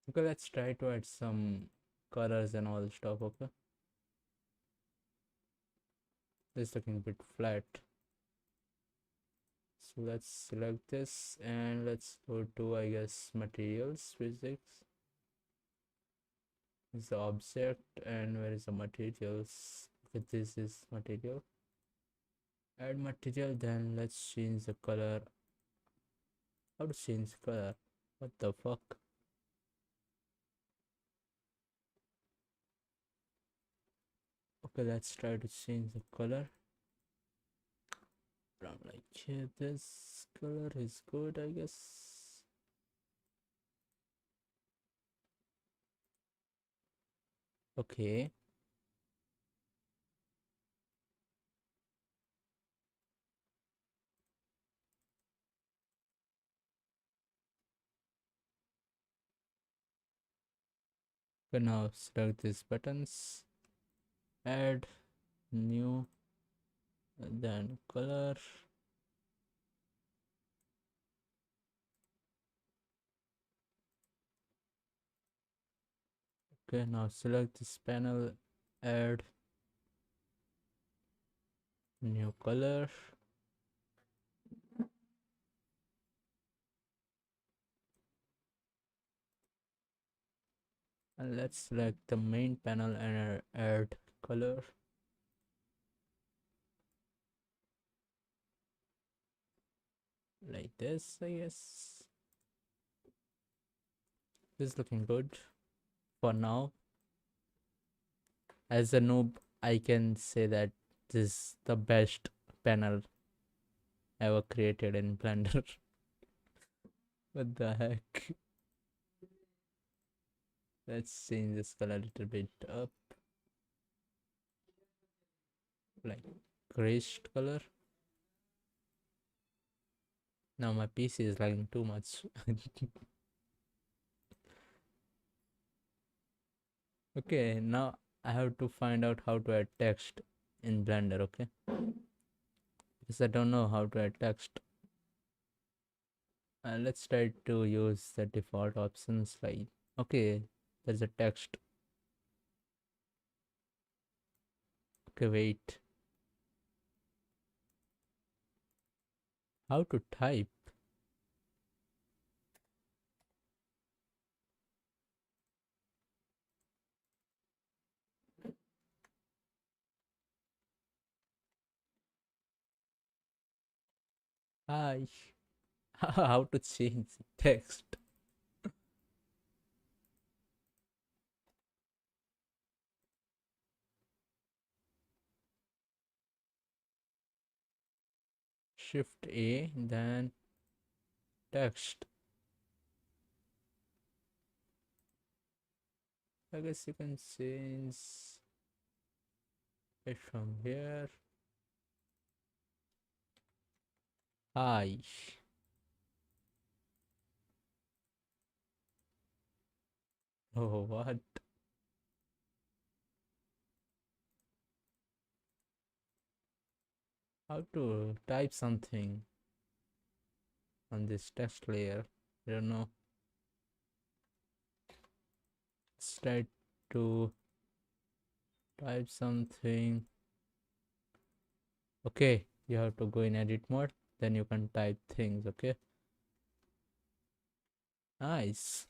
Okay, let's try to add some colors and all stuff. Okay, this looking a bit flat. So let's select this and let's go to, I guess, materials, physics is the object, and where is the materials? Okay, this is material. Add material, then let's change the color. How to change color? What the fuck? Okay, let's try to change the color. Around like here, this color is good, I guess. Okay. Okay, now select these buttons, add new, and then color. Okay, now select this panel, add new color, and let's select the main panel and add color like this. I guess this is looking good for now. As a noob, I can say that this is the best panel ever created in Blender. What the heck? Let's change this color a little bit up, like grayish color. Now my PC is lagging too much. Okay, now I have to find out how to add text in Blender, okay? Because I don't know how to add text. Let's try to use the default options like, okay, there's a text. Okay, wait. How to type? Hi. How to change text? Shift A, then text. I guess you can change it from here. Hi. Oh, what? How to type something on this text layer? I don't know. Let's try to type something. Okay, you have to go in edit mode, then you can type things. Okay, nice.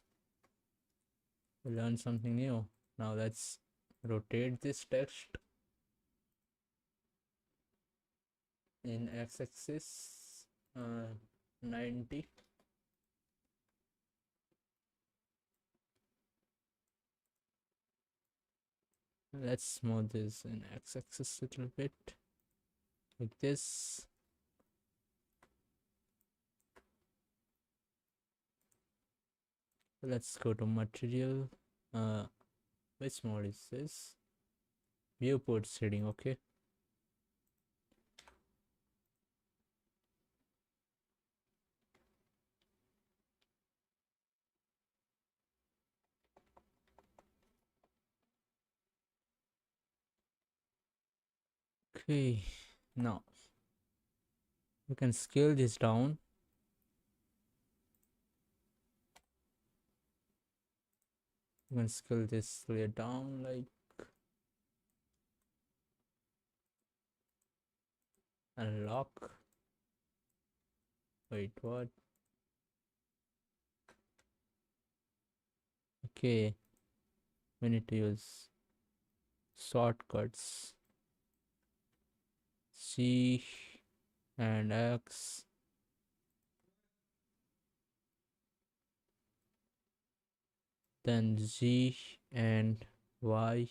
We learned something new. Now let's rotate this text in x-axis 90. Let's smooth this in x-axis a little bit like this. Let's go to material. Which mode is this? Viewport shading. Okay, Okay, now we can scale this down. You can scale this layer down like unlock. Wait, what? Okay, we need to use shortcuts C and X, then Z and Y.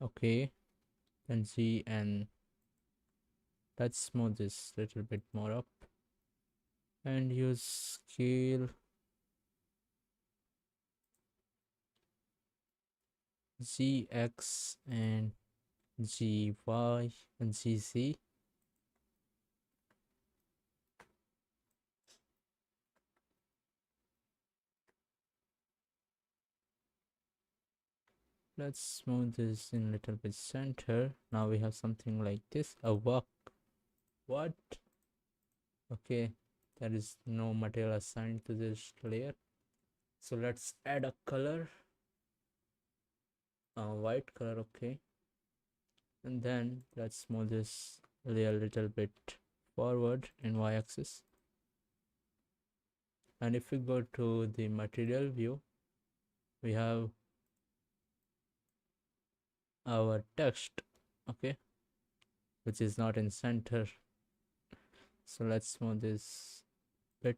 Okay, then Z, and let's smooth this little bit more up and use scale ZX and GY and GZ. Let's smooth this in a little bit center. Now we have something like this, a walk. What? Okay, there is no material assigned to this layer. So let's add a color, a white color, okay. And then let's move this layer a little bit forward in y-axis. And if we go to the material view, we have our text, okay, which is not in center. So let's move this bit.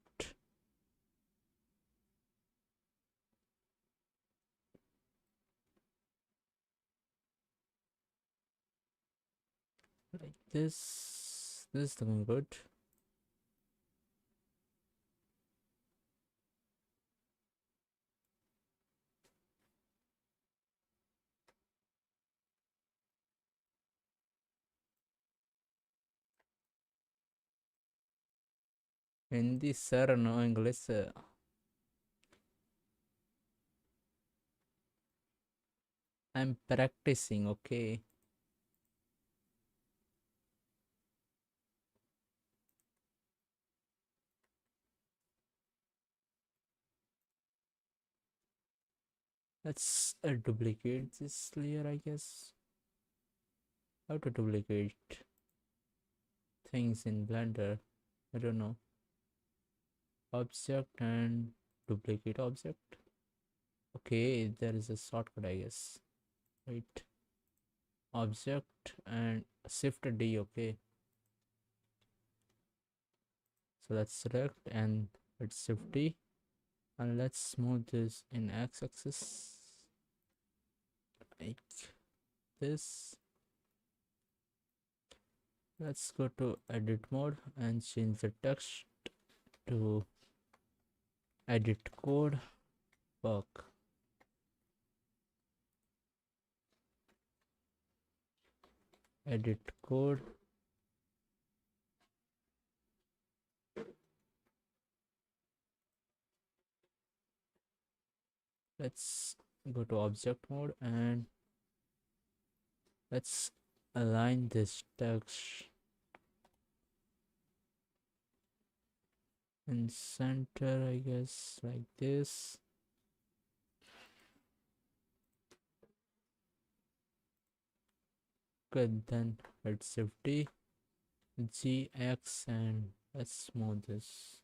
Like this. This is looking good. Hindi sir, no English. I'm practicing, okay. Let's duplicate this layer, I guess. How to duplicate things in Blender? I don't know. Object and duplicate object. Okay, there is a shortcut, I guess. Wait. Object and shift D, okay. So let's select and let's shift D. And let's move this in x-axis like this. Let's go to edit mode and change the text to edit code work. Edit code. Let's go to object mode and let's align this text in center, I guess, like this. Good, then let's shift D, GX, and let's move this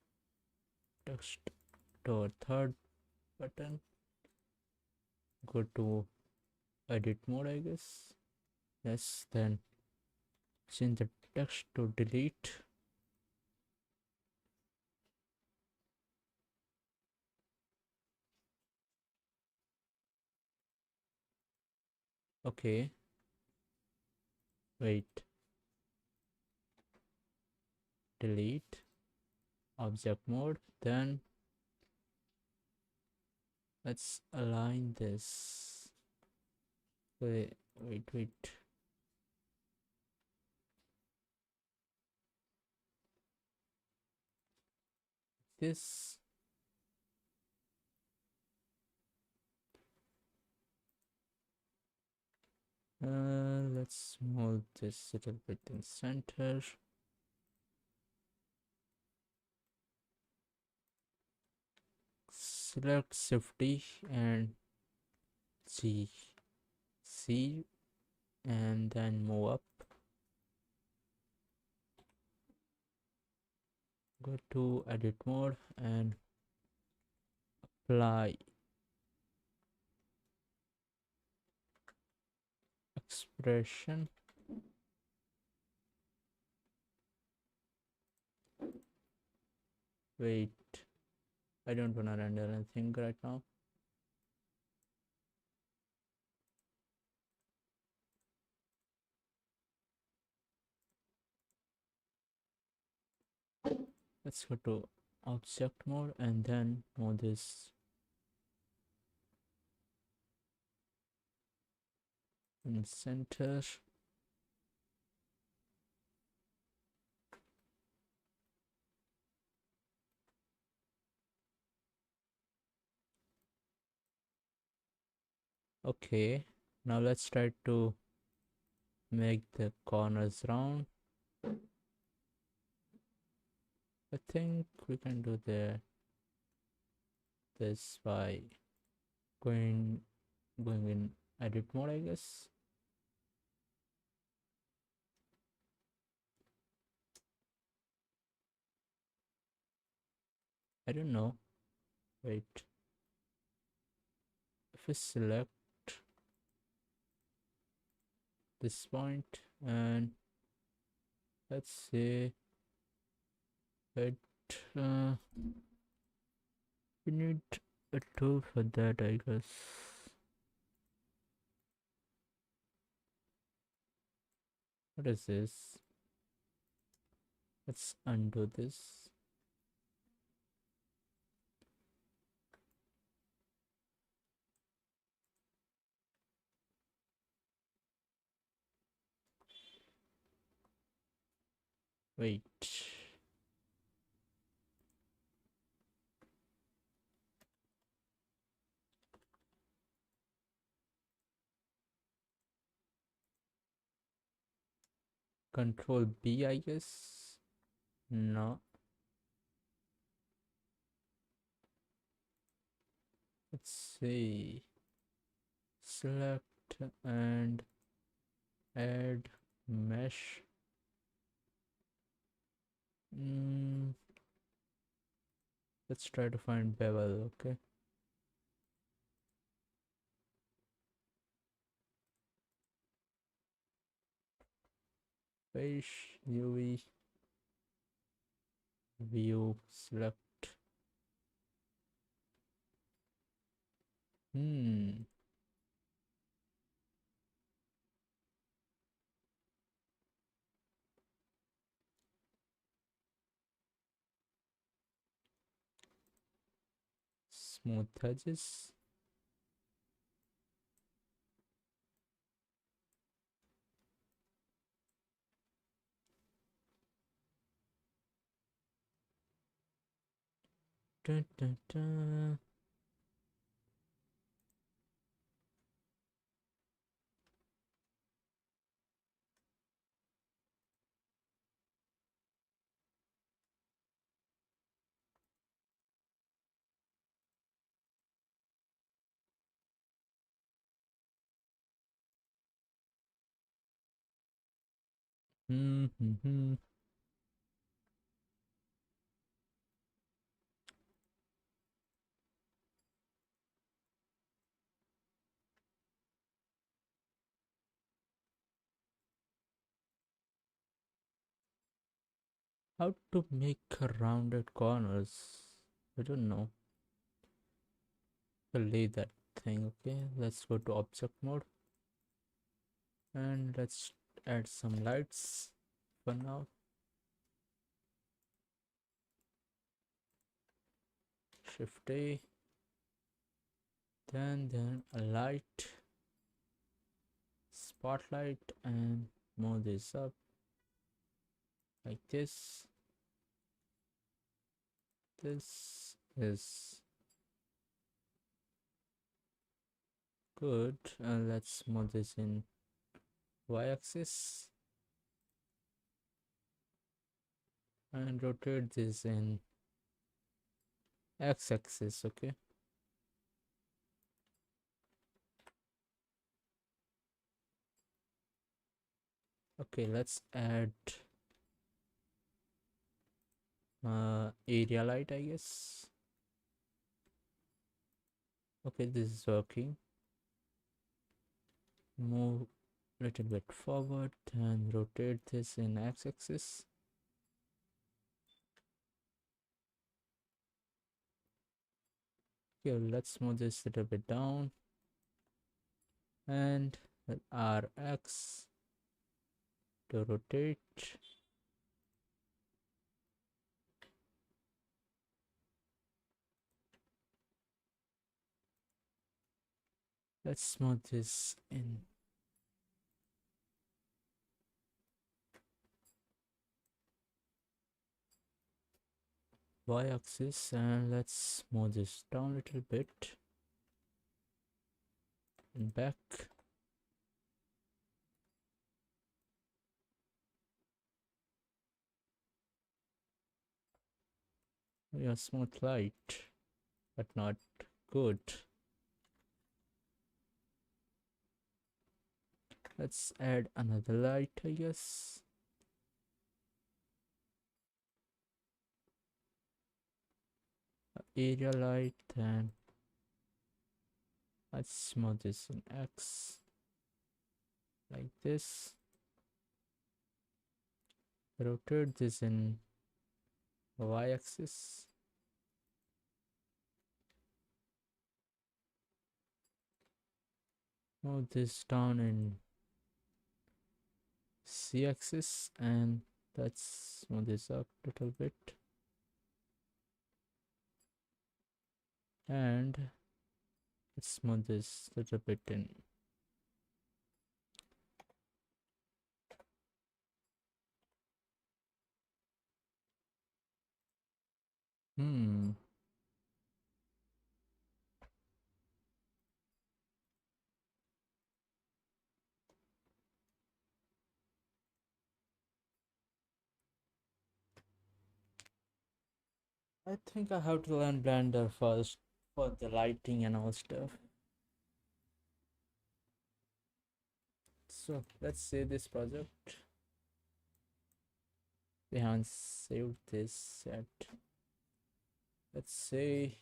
text to our third button. Go to edit mode, I guess. Yes, then change the text to delete. Okay, wait, delete object mode. Then let's align this. Wait. This. Let's move this little bit in center. Select safety and C, and then move up. Go to edit mode and apply expression. Wait, I don't wanna render anything right now. Let's go to object mode and then move this in center. Okay, now let's try to make the corners round. I think we can do this by going in edit mode, I guess. I don't know. Wait. If we select this point and let's say it, we need a tool for that, I guess. What is this? Let's undo this. Wait. Control B, I guess. No. Let's see. Select and add mesh. Let's try to find bevel. Okay. Fish, UV, view, select. Smooth edges. Dun, dun, dun. Mm-hmm. How to make rounded corners? I don't know. I'll leave that thing. Okay, let's go to object mode and let's add some lights for now. Shift A, then a light, spotlight, and move this up like this. This is good. Let's move this in y-axis and rotate this in x-axis. Okay, okay, let's add area light, I guess. Okay, this is working. Move a little bit forward and rotate this in x-axis. Okay, let's move this a little bit down and rx to rotate. Let's smooth this in. Y-axis and let's move this down a little bit and back. Yeah, smooth light, but not good. Let's add another light, I guess. Area light, and let's smooth this in X like this. Rotate this in Y-axis. Move this down in C-axis and let's smooth this up a little bit. And let's smooth this a little bit in. I think I have to learn Blender first for the lighting and all stuff. So let's save this project. We haven't saved this yet. Let's say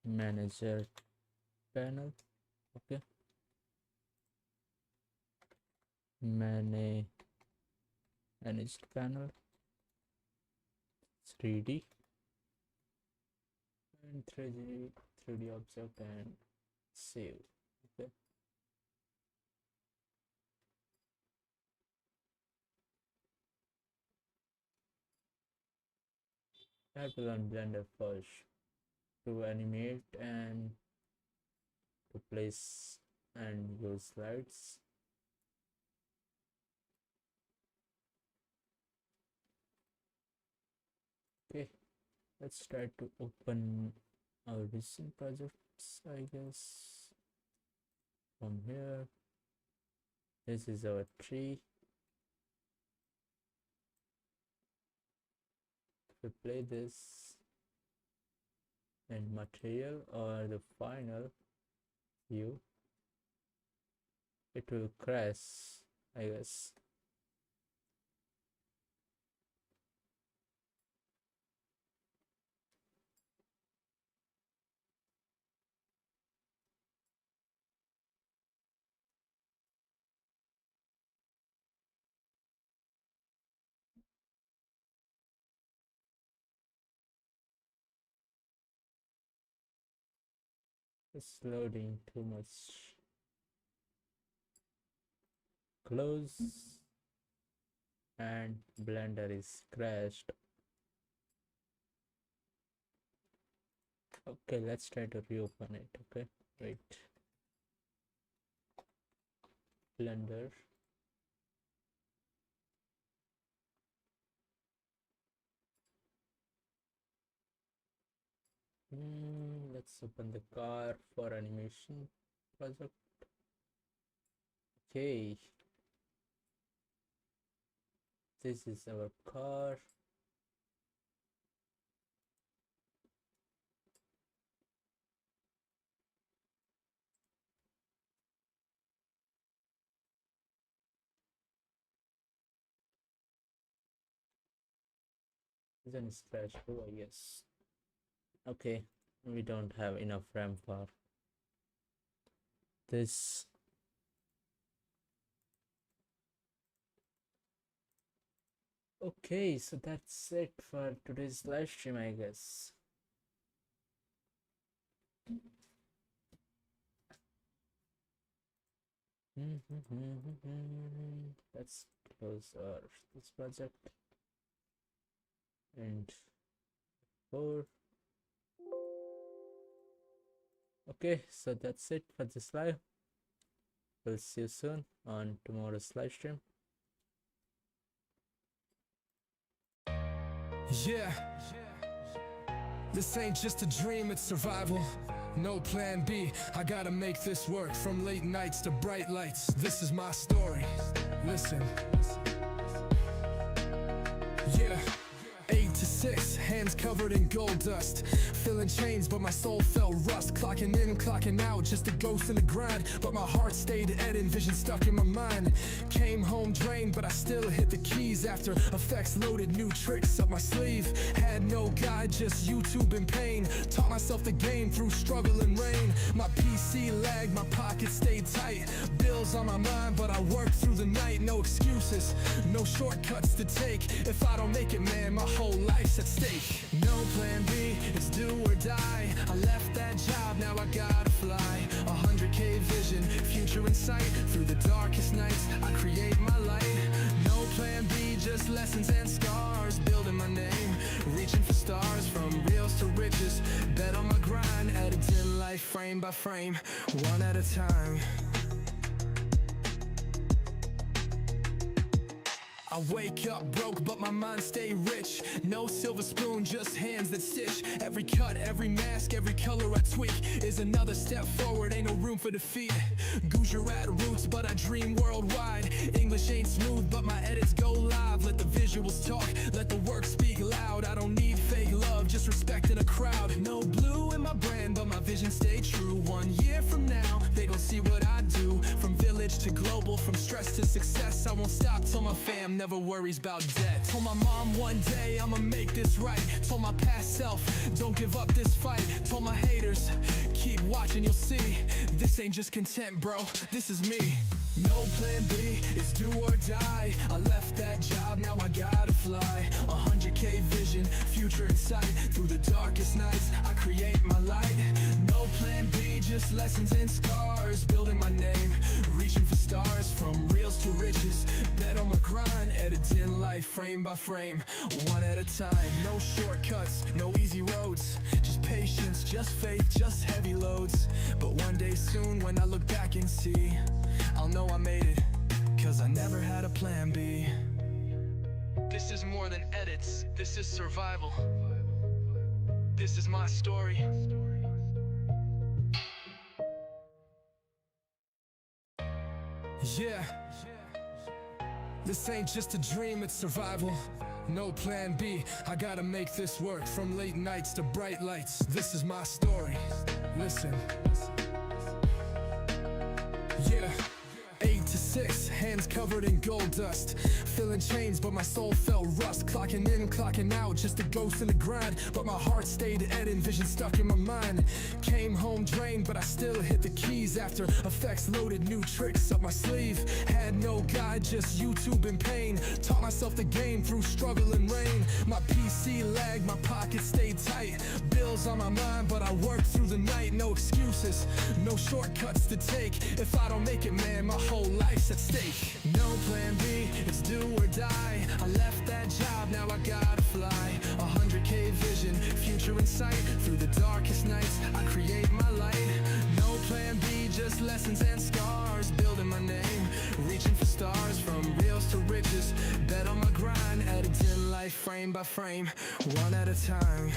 manager panel. Okay, managed panel 3D and 3D object and save. Okay, I have to learn Blender first to animate and to place and use lights. Okay, let's try to open our recent projects, I guess. From here, this is our tree. If we play this in material or the final view, it will crash, I guess. It's loading too much. Close, and Blender is crashed. Okay, let's try to reopen it. Okay, wait. Blender. Let's open the car for animation. project. Okay, this is our car. Then scratch. Oh yes. Okay, we don't have enough RAM for this. Okay, so that's it for today's live stream, I guess. Let's close this project and 4. Okay, so that's it for this live. We'll see you soon on tomorrow's live stream. Yeah, this ain't just a dream, it's survival. No plan B, I gotta make this work. From late nights to bright lights, this is my story. Listen. Yeah. 8 to 6, hands covered in gold dust. Feeling chains, but my soul felt rust. Clocking in, clocking out, just a ghost in the grind. But my heart stayed Eden, vision stuck in my mind. Came home drained, but I still hit the keys. After effects loaded, new tricks up my sleeve. Had no guide, just YouTube and pain. Taught myself the game through struggle and rain. My PC lagged, my pocket stayed tight. Bills on my mind, but I worked through the night. No excuses, no shortcuts to take. If I don't make it, man, my whole life's at stake. No plan B, it's do or die. I left that job, now I gotta fly. 100K vision, future in sight. Through the darkest nights, I create my light. No plan B, just lessons and scars. Building my name, reaching for stars. From reals to riches, bet on my grind. Editing life frame by frame, one at a time. I wake up broke, but my mind stay rich. No silver spoon, just hands that stitch. Every cut, every mask, every color I tweak is another step forward, ain't no room for defeat. Gujarat roots, but I dream worldwide. English ain't smooth, but my edits go live. Let the visuals talk, let the work speak loud. I don't need fake love, just respect in a crowd. No blue in my brand, but my vision stay true. 1 year from now, they gon' see what I do. From village to global, from stress to success. I won't stop till my fam never worries about debt. Told my mom one day I'ma make this right. Told my past self, don't give up this fight. Told my haters, keep watching, you'll see. This ain't just content, bro, this is me. No plan B, it's do or die. I left that job, now I gotta fly. 100K vision, future in sight. Through the darkest nights, I create my light. No plan B, just lessons and scars. Building my name, reaching for stars. From reals to riches, bet on my grind. Editing life frame by frame, one at a time. No shortcuts, no easy roads. Just patience, just faith, just heavy loads. But one day soon when I look back and see, I'll know I made it, cause I never had a plan B. This is more than edits, this is survival. This is my story. Yeah, this ain't just a dream, it's survival. No plan B, I gotta make this work. From late nights to bright lights, this is my story. Listen. Yeah. 8 to 6, hands covered in gold dust. Feeling chains, but my soul felt rust. Clocking in, clocking out, just a ghost in the grind. But my heart stayed Eden, vision stuck in my mind. Came home drained, but I still hit the keys. After effects loaded, new tricks up my sleeve. Had no guide, just YouTube and pain. Taught myself the game through struggle and rain. My PC lagged, my pocket stayed tight. Bills on my mind, but I worked through the night. No excuses, no shortcuts to take. If I don't make it, man, my whole life's at stake. No plan B, it's do or die. I left that job, now I gotta fly. 100K vision, future in sight. Through the darkest nights, I create my light. No plan B, just lessons and scars. Building my name, reaching for stars. From reals to riches, bet on my grind. Editing life frame by frame, one at a time.